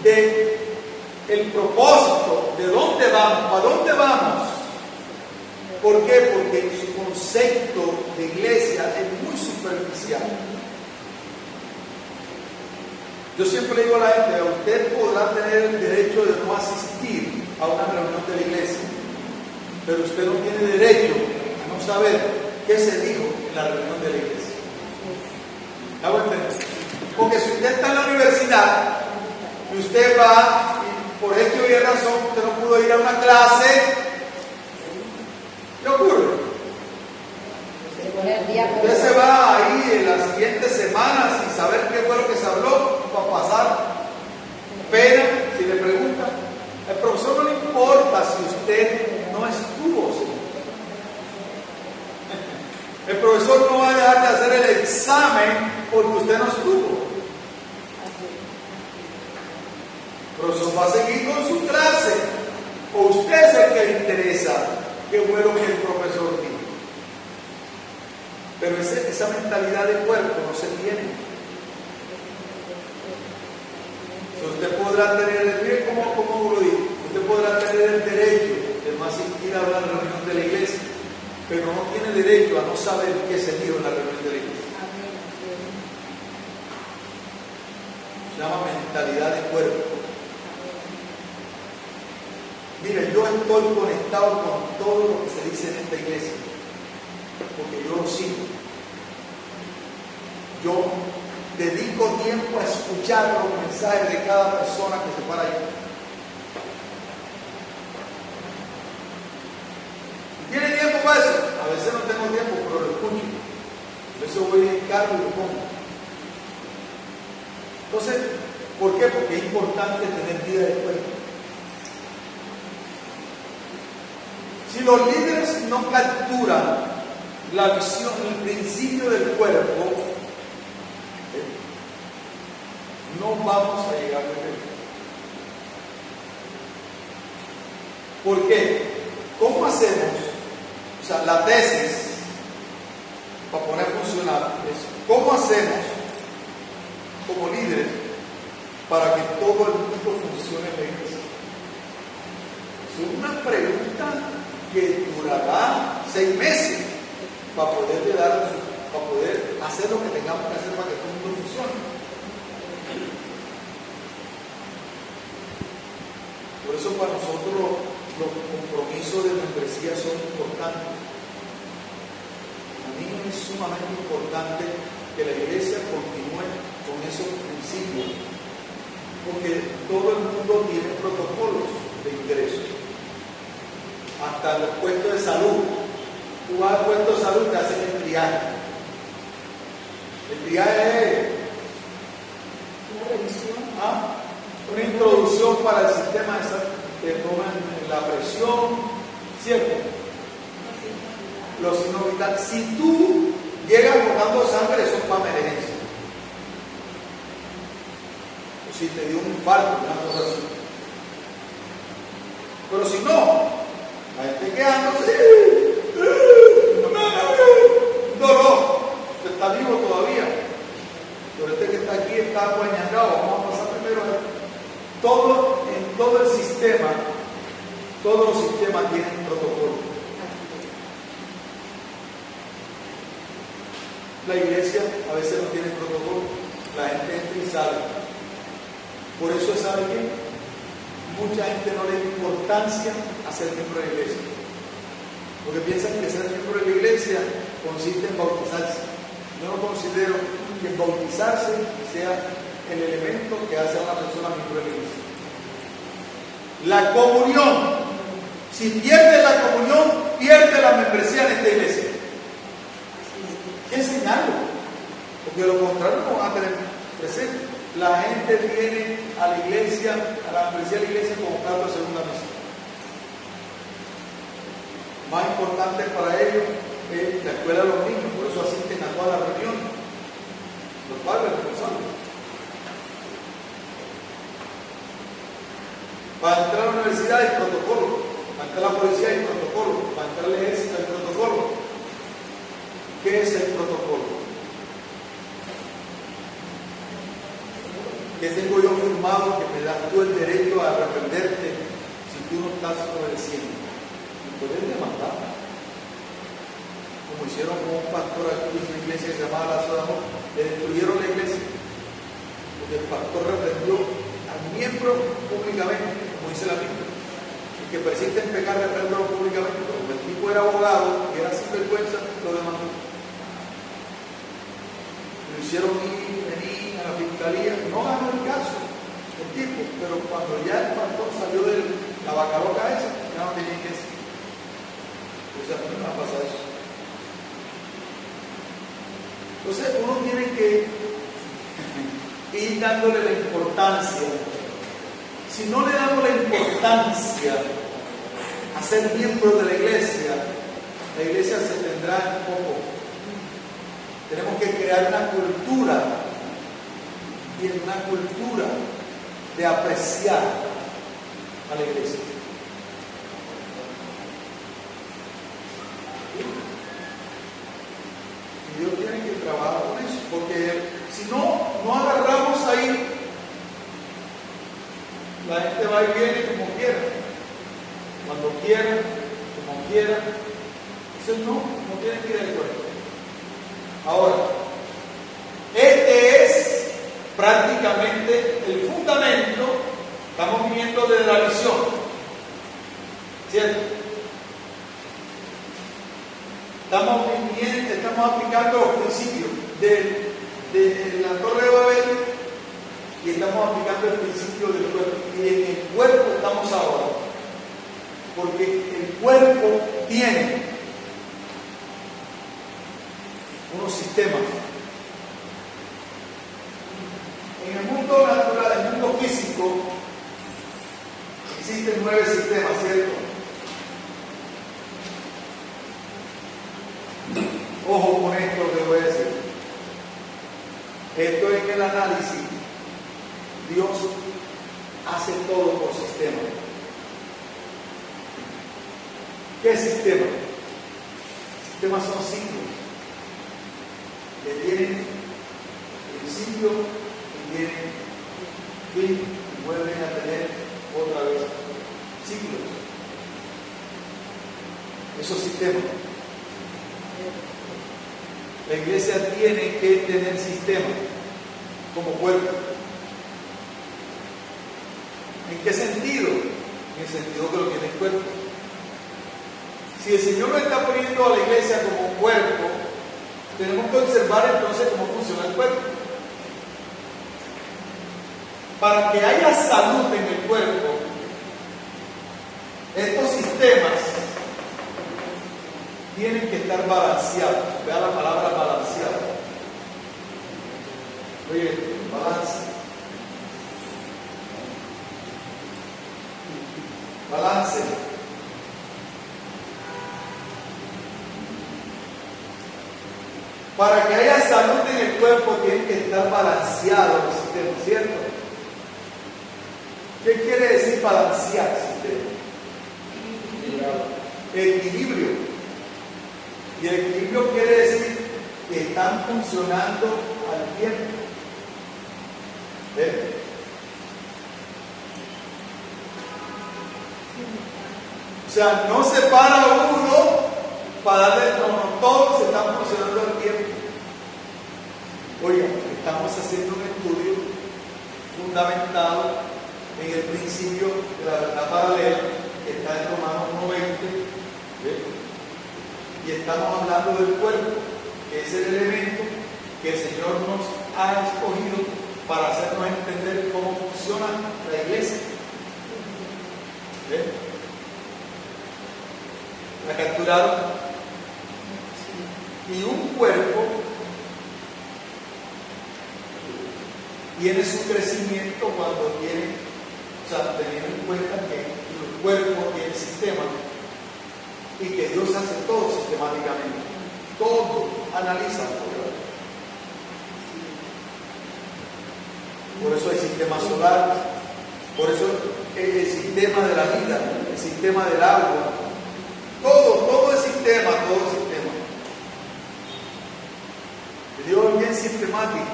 de el propósito, de dónde vamos, para dónde vamos. ¿Por qué? Porque su concepto de iglesia es muy superficial. Yo siempre le digo a la gente, usted podrá tener el derecho de no asistir a una reunión de la iglesia, pero usted no tiene derecho a no saber qué se dijo en la reunión de la iglesia. ¿Hago entender? Porque si usted está en la universidad y usted va y por X o Y razón usted no pudo ir a una clase, ¿qué ocurre? Usted se va ahí en las siguientes semanas sin saber qué fue lo que se habló, para pasar pena. Si le preguntan, el profesor no le importa si usted no estuvo, ¿sí? El profesor no va a dejar de hacer el examen porque usted no estuvo. El profesor va a seguir con su clase, o usted es el que le interesa qué fue lo que el profesor dijo. Pero esa mentalidad de cuerpo no se tiene. Usted podrá tener, ¿cómo lo digo? Usted podrá tener el derecho de no asistir a la reunión de la iglesia, pero no tiene derecho a no saber qué se dijo en la reunión de la iglesia. Se llama mentalidad de cuerpo. Mire, yo estoy conectado con todo lo que se dice en esta iglesia, porque yo lo sigo. Yo dedico tiempo a escuchar los mensajes de cada persona que se para ahí. ¿Tiene tiempo para eso? A veces no tengo tiempo, pero lo escucho. Por eso voy en cargo y lo pongo. Entonces, ¿por qué? Porque es importante tener vida de cuerpo. Si los líderes no capturan la visión, el principio del cuerpo, no vamos a llegar a ver. ¿Por qué? ¿Cómo hacemos? O sea, la tesis, para poner a funcionar, es ¿cómo hacemos como líderes para que todo el mundo funcione en la iglesia? Es una pregunta que durará 6 meses para poder hacer lo que tengamos que hacer para que todo el mundo funcione. Por eso para nosotros los compromisos de membresía son importantes. A mí es sumamente importante que la iglesia continúe con esos principios, porque todo el mundo tiene protocolos de ingreso. Hasta los puestos de salud. Tú vas al puesto de salud y te hacen el triaje. El triaje es una introducción para el sistema de salud. Te toman la presión, ¿cierto? Los signos vitales. Si tú llegas botando sangre, eso es para emergencia. O si te dio un infarto, una cosa así. Pero si no, la gente quedándose, un dolor, usted está vivo todavía, pero este que está aquí está aguañangado. Vamos a pasar primero en todo el sistema, todos los sistemas tienen protocolo. La iglesia a veces no tiene protocolo, la gente entra y sale. Por eso, ¿sabe qué? Mucha gente no le da importancia a ser miembro de la iglesia, porque piensan que ser miembro de la iglesia consiste en bautizarse. Yo no considero que bautizarse sea el elemento que hace a una persona miembro de la iglesia. La comunión, si pierde la comunión, pierde la membresía en esta iglesia. Hay que enseñarlo, porque de lo contrario no van a tener presente. La gente viene a la iglesia, a la membresía de la iglesia, como plato de segunda mesa. Más importante para ellos es la escuela de los niños, por eso asisten a todas las reuniones. Los padres responsables. Para entrar a la universidad hay protocolo, para entrar a la policía hay protocolo, para entrar al ejército hay protocolo. ¿Qué es el protocolo? ¿Qué tengo yo firmado que me das tú el derecho a arrepenterte si tú no estás obedeciendo? Me puedes demandar. Como hicieron con un pastor aquí en una iglesia que se llamaba La Soda, le destruyeron la iglesia, porque el pastor reprendió al miembro públicamente, como dice la Biblia. El que persiste en pecar, reprendió públicamente, pero como el tipo era abogado y era sin vergüenza, lo demandó. Lo hicieron venir a la fiscalía, no ganó el caso el tipo, pero cuando ya el pastor salió de la vaca loca esa, ya no tenía iglesia. Entonces a mí no va a pasar eso. Entonces uno tiene que ir dándole la importancia. Si no le damos la importancia a ser miembro de la iglesia se tendrá en poco. Tenemos que crear una cultura de apreciar a la iglesia. Si no agarramos ahí, la gente va y viene como quiera, cuando quiera, como quiera. Entonces no tiene que ir de acuerdo. Ahora, este es prácticamente el fundamento. Estamos viviendo desde la visión, ¿cierto? Estamos aplicando los principios de la Torre de Babel y estamos aplicando el principio del cuerpo. Y en el cuerpo estamos ahora, porque el cuerpo tiene unos sistemas. En el mundo natural, en el mundo físico, existen 9 sistemas, ¿cierto? Ojo con esto que voy a decir. Esto es que el análisis, Dios hace todo por sistema. ¿Qué sistema? Sistemas son ciclos que tienen principio y tienen fin y vuelven a tener otra vez ciclos. Esos sistemas. La iglesia tiene que tener sistema como cuerpo. ¿En qué sentido? En el sentido que lo tiene el cuerpo. Si el Señor nos está poniendo a la iglesia como cuerpo, tenemos que observar entonces cómo funciona el cuerpo. Para que haya salud en el cuerpo, estos sistemas tienen que estar balanceados. Vea la palabra balanceado. Oye, balance. Balance. Para que haya salud en el cuerpo tienen que estar balanceados los sistemas, ¿cierto? ¿Qué quiere decir balancear sistema? Equilibrio. Y el equilibrio quiere decir que están funcionando al tiempo. ¿Ven? O sea, no se para uno para darle el trono, todos están funcionando al tiempo. Oiga, estamos haciendo un estudio fundamentado en el principio de la verdad paralela que está en Romanos 1:20. ¿Ven? Y estamos hablando del cuerpo, que es el elemento que el Señor nos ha escogido para hacernos entender cómo funciona la iglesia. ¿Ven? ¿La capturaron? Y un cuerpo tiene su crecimiento cuando tiene, o sea, teniendo en cuenta que el cuerpo tiene sistema y que Dios hace todo sistemáticamente. Todo analiza todo. Por eso hay sistemas solares, por eso el sistema de la vida, el sistema del agua, todo es sistema, todo es sistema. Dios es bien sistemático.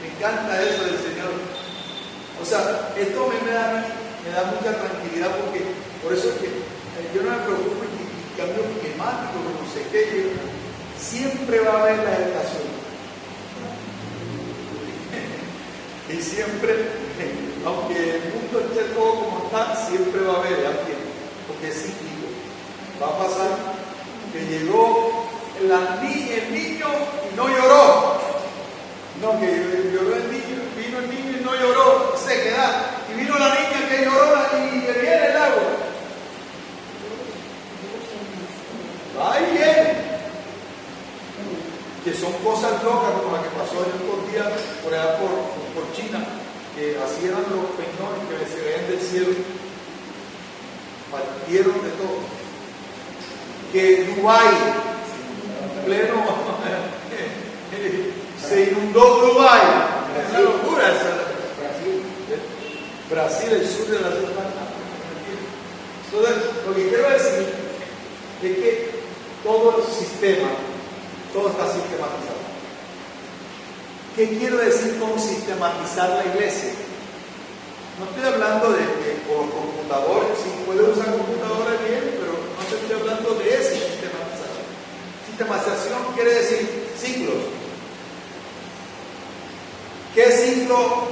Me encanta eso del Señor. O sea, esto me da mucha tranquilidad porque por eso es que yo no me preocupo en cambio climático, no sé qué, siempre va a haber la estación. Y siempre, aunque el mundo esté todo como está, siempre va a haber alguien, porque es cíclico. Va a pasar que llegó el niño y no lloró. No, que lloró el niño, vino el niño y no lloró, sequedad. Y vino la niña que lloró y le viene el agua. Va y viene. Que son cosas locas como la que pasó en estos días por allá por China, que así eran los peñones que se veían del cielo. Partieron de todo. Que Dubái, pleno, se inundó Dubái. Es una locura esa. Brasil, el sur de la ciudad. Entonces, lo que quiero decir es que todo el sistema, todo está sistematizado. ¿Qué quiero decir con sistematizar la iglesia? No estoy hablando de que por computadores, si puede usar computadores bien, pero no estoy hablando de esa sistematización. Sistematización quiere decir ciclos. ¿Qué ciclo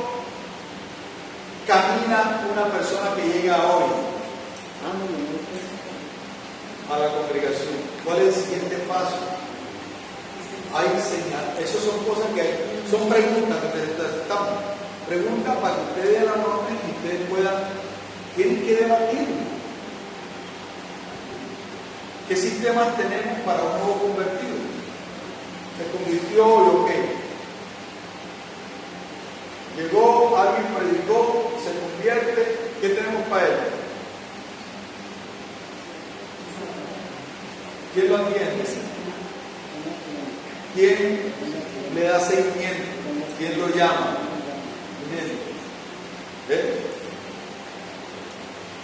camina una persona que llega hoy a la congregación? ¿Cuál es el siguiente paso? Hay señal. Esas son cosas que son preguntas que necesitamos. Preguntas para que ustedes den la norma y ustedes tienen que debatir. ¿Qué sistemas tenemos para un nuevo convertido? Se convirtió y ok. Llegó, alguien predicó, se convierte, ¿qué tenemos para él? ¿Quién lo atiende? ¿Quién le da seguimiento? ¿Quién lo llama? ¿Ven?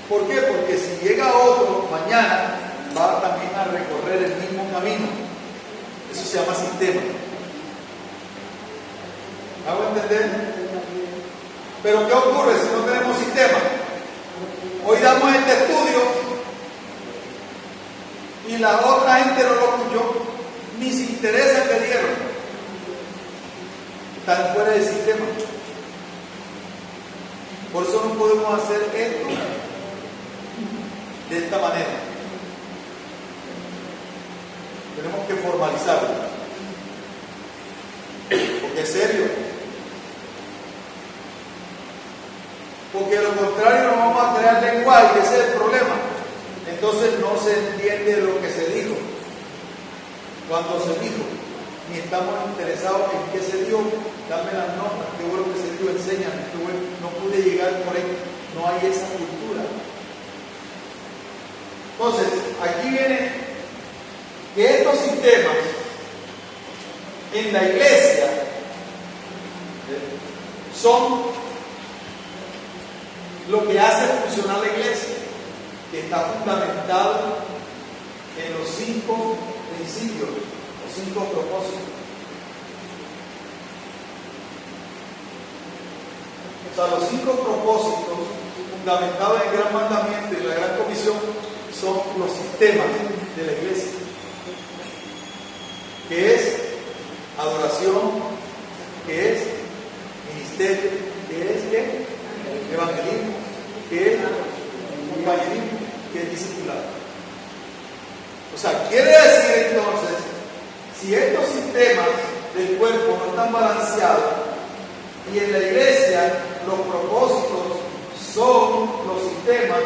¿Por qué? Porque si llega otro mañana, va también a recorrer el mismo camino. Eso se llama sistema. ¿Hago entender? Pero ¿qué ocurre si no tenemos sistema? Hoy damos este estudio y la otra gente no lo escuchó, ni se interesa que dieron. Están fuera del sistema. Por eso no podemos hacer esto de esta manera. Tenemos que formalizarlo. Porque es serio. Porque de lo contrario nos vamos a crear lenguaje, que ese es el problema. Entonces no se entiende lo que se dijo. Cuando se dijo, ni estamos interesados en qué se dio, dame las notas, qué bueno que se dio, enséñame, qué bueno, no pude llegar por ahí, no hay esa cultura. Entonces, aquí viene que estos sistemas en la iglesia son lo que hace funcionar la iglesia, que está fundamentado en los 5 principios, los 5 propósitos. O sea, los 5 propósitos fundamentados en el gran mandamiento y la gran comisión son los sistemas de la iglesia, que es adoración, que es ministerio, que es ¿qué? Evangelismo, que es compañerismo, que es discipulado. O sea, quiere decir entonces, si estos sistemas del cuerpo no están balanceados y en la iglesia los propósitos son los sistemas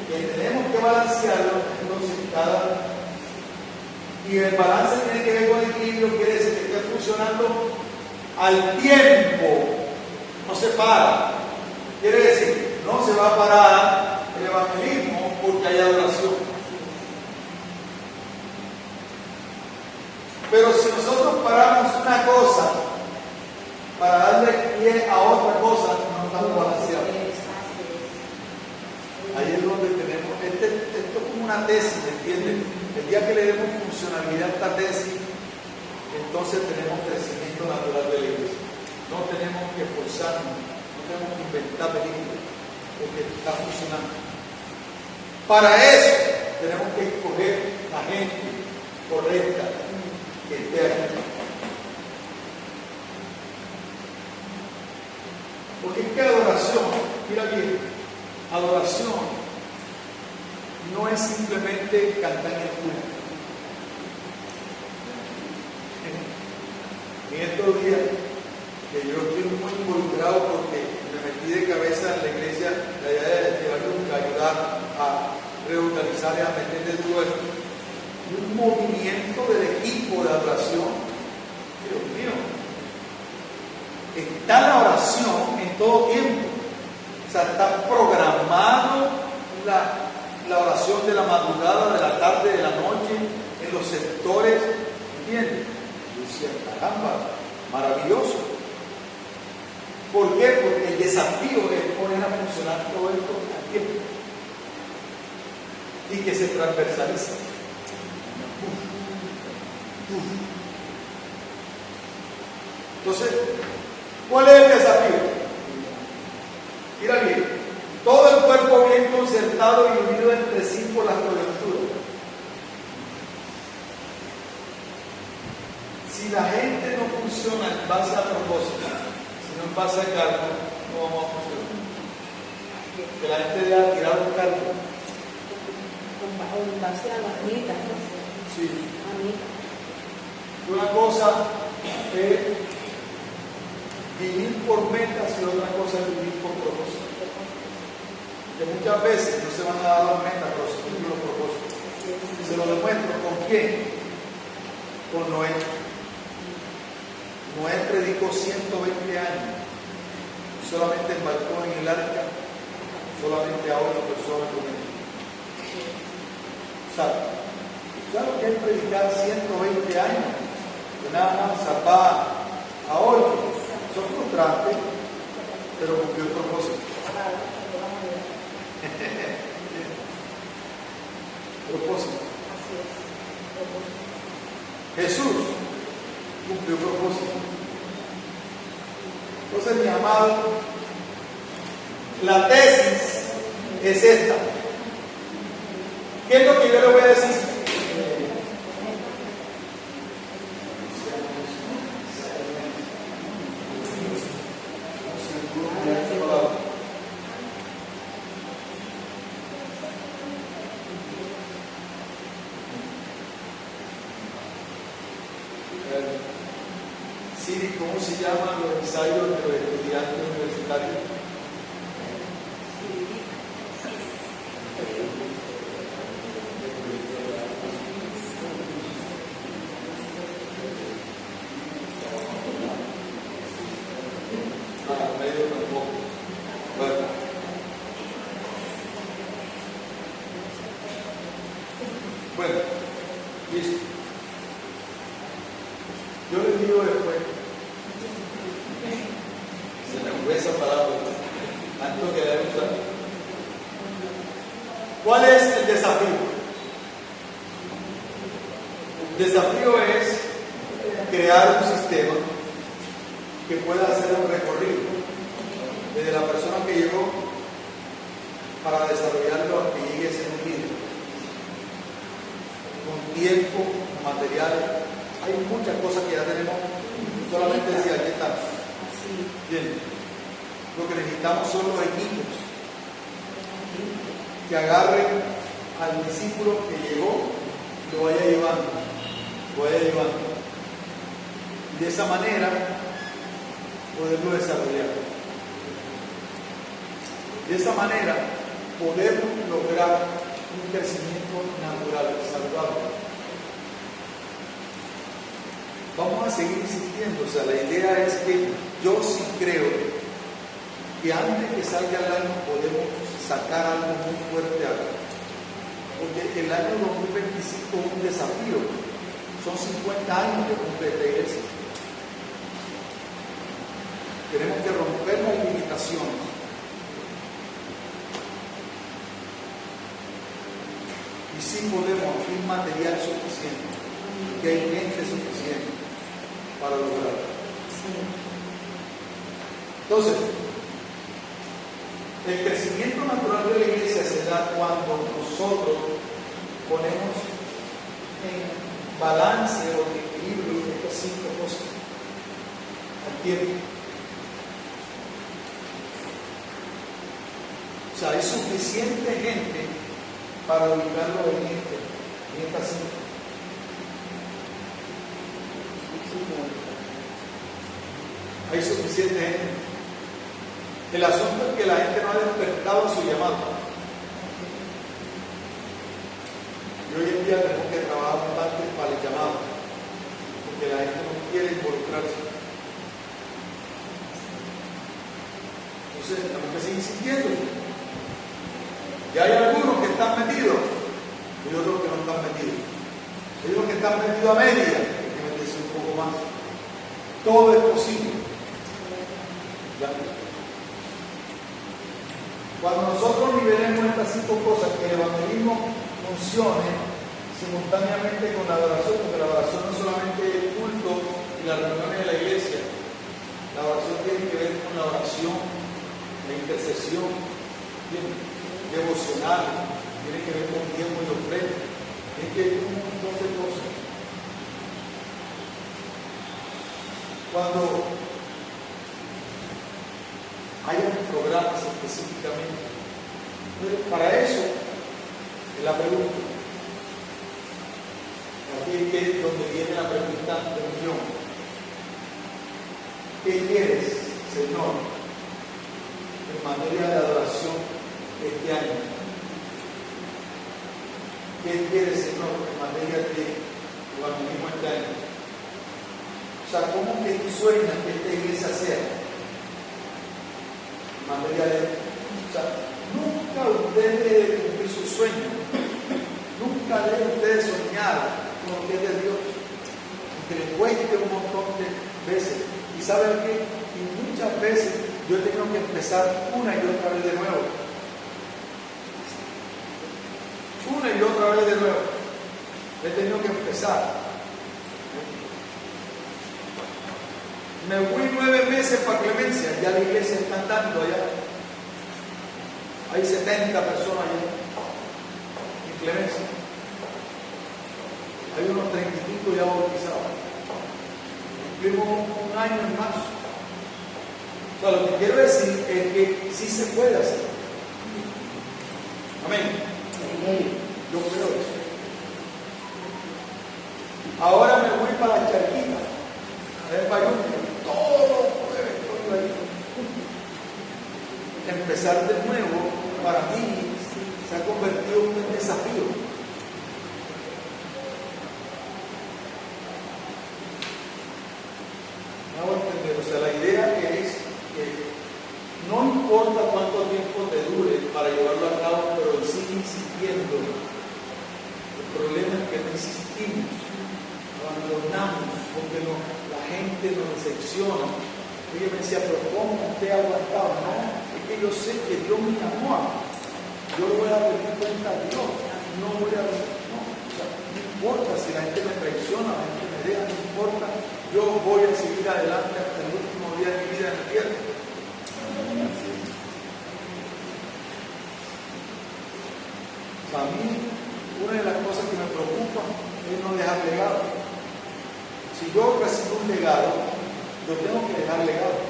que tenemos que balancearlos, entonces y el balance tiene que ver con el equilibrio, quiere decir que está funcionando al tiempo, no se para. Quiere decir, no se va a parar el evangelismo porque hay adoración. Pero si nosotros paramos una cosa para darle pie a otra cosa, no estamos balanceados. Ahí es donde tenemos, esto es como una tesis, ¿me entienden? El día que le demos funcionalidad a esta tesis, entonces tenemos crecimiento natural de la iglesia. No tenemos que esforzarnos, no tenemos que inventar películas, porque está funcionando. Para eso tenemos que escoger a gente correcta, que esté aquí. Porque es que adoración, mira bien, adoración no es simplemente cantar en el culto. En estos días que yo estoy muy involucrado porque me metí de cabeza en la iglesia de allá de Barranca, ayudar a reorganizar y a meter de todo esto. Un movimiento del equipo de adoración, Dios mío, está la oración en todo tiempo. O sea, está programado la oración de la madrugada, de la tarde, de la noche, en los sectores, ¿entiendes? Yo decía, caramba, maravilloso. ¿Por qué? Porque el desafío es poner a funcionar todo esto al tiempo y que se transversalice. Entonces, ¿cuál es el desafío? Mira bien, todo el cuerpo bien concertado y unido entre sí por las coyunturas. Si la gente no funciona en base a propósito, sino en base a cálculo, no vamos a funcionar. Que la gente debe tirar un cálculo. Con base a las metas, ¿no? Sí. A metas. Una cosa es vivir por metas y otra cosa es vivir por propósito. Que muchas veces no se van a dar las metas, pero se cumplen los propósitos. Se lo demuestro. ¿Con quién? Con Noé. Noé predicó 120 años. Solamente embarcó en el arca solamente a 8 personas con él. ¿Sabes lo que es predicar 120 años? Que nada más salvar a 8. Eso es frustrante, pero cumplió el propósito. Propósito. Jesús cumplió el propósito. Entonces, mi amado, la tesis es esta. ¿Qué es lo que yo le voy a decir? Siri, ¿cómo se llaman los ensayos de los estudiantes universitarios? Medio tampoco. Bueno, listo. Yo les digo después, se me fue esa palabra, tanto que la usar. ¿Cuál es el desafío? El desafío es crear un sistema que pueda hacer un recorrido desde la persona que llegó para desarrollarlo a que llegue a ser un líder, con tiempo, material. Hay muchas cosas que ya tenemos, solamente decía, aquí están. Bien, lo que necesitamos son los equipos que agarren al discípulo que llegó y lo vaya llevando, y de esa manera poderlo desarrollar. De esa manera poder lograr un crecimiento natural, saludable. Vamos a seguir insistiendo, o sea, la idea es que yo sí creo que antes que salga el año podemos sacar algo muy fuerte acá. Porque el año 2025 es un desafío, son 50 años que cumple esta iglesia. Tenemos que romper las limitaciones. Y sí podemos, aquí hay material suficiente, que hay gente suficiente para lograrlo. Entonces, el crecimiento natural de la iglesia se da cuando nosotros ponemos en balance o en equilibrio estas 5 cosas al tiempo. O sea, hay suficiente gente para ubicarlo en estas 5. Hay suficiente gente. El asunto es que la gente no ha despertado su llamado. Y hoy en día tenemos que trabajar bastante para el llamado, porque la gente no quiere involucrarse. Entonces tenemos que seguir insistiendo. Y hay algunos que están metidos y otros que no están metidos. Hay unos que están metidos a media, hay que meterse un poco más. Todo es posible. ¿Ya? Cuando nosotros nivelemos estas 5 cosas, que el evangelismo funcione, simultáneamente con la adoración, porque la oración no es solamente el culto y las reuniones de la iglesia. La oración tiene que ver con la oración, la intercesión, bien, devocional, tiene que ver con tiempo y ofrenda, tiene que ver con un montón de cosas. Cuando hayan programas específicamente, pero para eso es la pregunta. Aquí es donde viene la pregunta del millón. ¿Qué quieres, Señor, en materia de adoración este año? ¿Qué quieres, Señor, en materia de evangelismo este año? O sea, ¿cómo que tú sueñas que esta iglesia sea? En materia de... O sea, nunca usted debe cumplir sus sueños. Nunca deben ustedes soñar con lo que es de Dios, aunque les cueste un montón de veces. Y saben que muchas veces yo he tenido que empezar una y otra vez de nuevo. Una y otra vez de nuevo. He tenido que empezar. Me fui 9 meses para Clemencia, ya la iglesia está andando allá. Hay 70 personas allá en Clemencia. Hay unos 30 y pico ya bautizados. Cumplimos un año en marzo. O sea, lo que quiero decir es que sí se puede hacer. Amén. Yo creo eso. Ahora me voy para la Charquita, a ver Bayón, todos los jueves estoy ahí. Empezar de nuevo, para mí, se ha convertido en un desafío. O sea, la idea es que no importa cuánto tiempo te dure para llevarlo a cabo, pero sigue insistiendo. El problema es que no insistimos, abandonamos, porque la gente nos decepciona. Ella me decía, pero ¿cómo usted ha aguantado? No, es que yo sé que Dios me llamó. Yo lo voy a pedir cuenta a Dios. No voy a... No, o sea, no importa si la gente me traiciona, la gente me deja, no importa. Yo voy a seguir adelante hasta el último día de mi vida en la tierra. A mí, una de las cosas que me preocupa es no dejar legado. Si yo recibo un legado, yo tengo que dejar legado.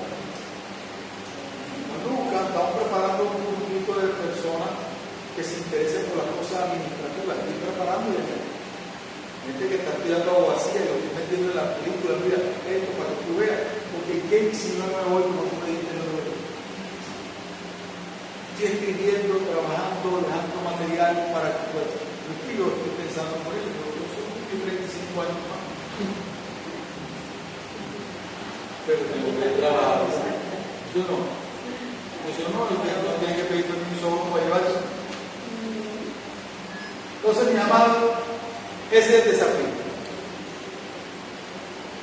Nunca estamos preparando un grupo de personas que se interesen por las cosas administrativas. Estoy preparando ya. Gente que está estudiando abogacía y lo que estoy metiendo en la película, mira, esto para que tú veas, porque ¿qué si no me voy como tú me dijiste no me voy? Estoy escribiendo, trabajando, dejando material para que pues, yo estoy pensando por eso, porque yo soy 35 años más. Pero tengo que trabajar. Yo no. No tiene que pedir permiso para llevarse. Entonces, mi amado, ese es el desafío.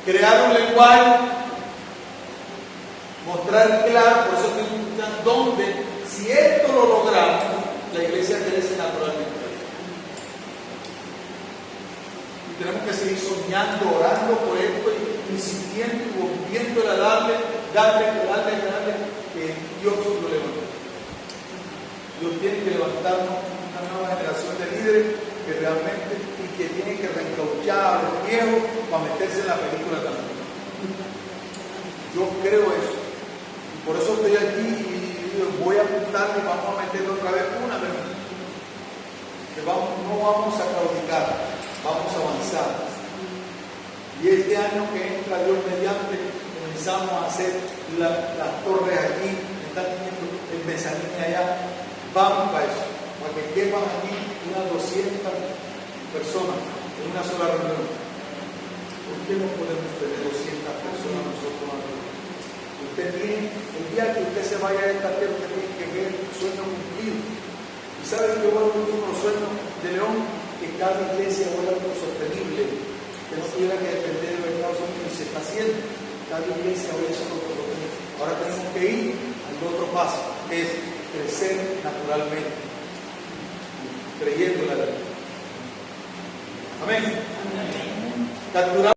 Crear un lenguaje, mostrar claro, por eso estoy preguntando dónde, si esto lo logramos, la iglesia crece naturalmente. Y tenemos que seguir soñando, orando por esto, y insistiendo y volviéndole a darle, que Dios lo levante. Dios tiene que levantarnos una nueva generación de líderes que realmente y que tienen que reencauchar a los viejos para meterse en la película también. Yo creo eso. Y por eso estoy aquí y voy a apuntarme y vamos a meterlo otra vez una vez. Que no vamos a claudicar, vamos a avanzar. Y este año que entra Dios mediante, comenzamos a hacer las torres aquí, están teniendo el mezanín allá. Vamos para eso, para que quepan aquí unas 200 personas en una sola reunión. ¿Por qué no podemos tener 200 personas nosotros? Usted tiene, el día que usted se vaya a esta tierra, usted tiene que ver el sueño cumplido. ¿Y sabe que yo voy a cumplir con los sueños de León? Que cada iglesia vuelva algo sostenible, que no tuviera que depender de Estados Unidos, y se está haciendo. Cada iglesia hoy es algo sostenible. Ahora tenemos que ir al otro paso, que es crecer naturalmente, creyendo la verdad. Amén. Capturar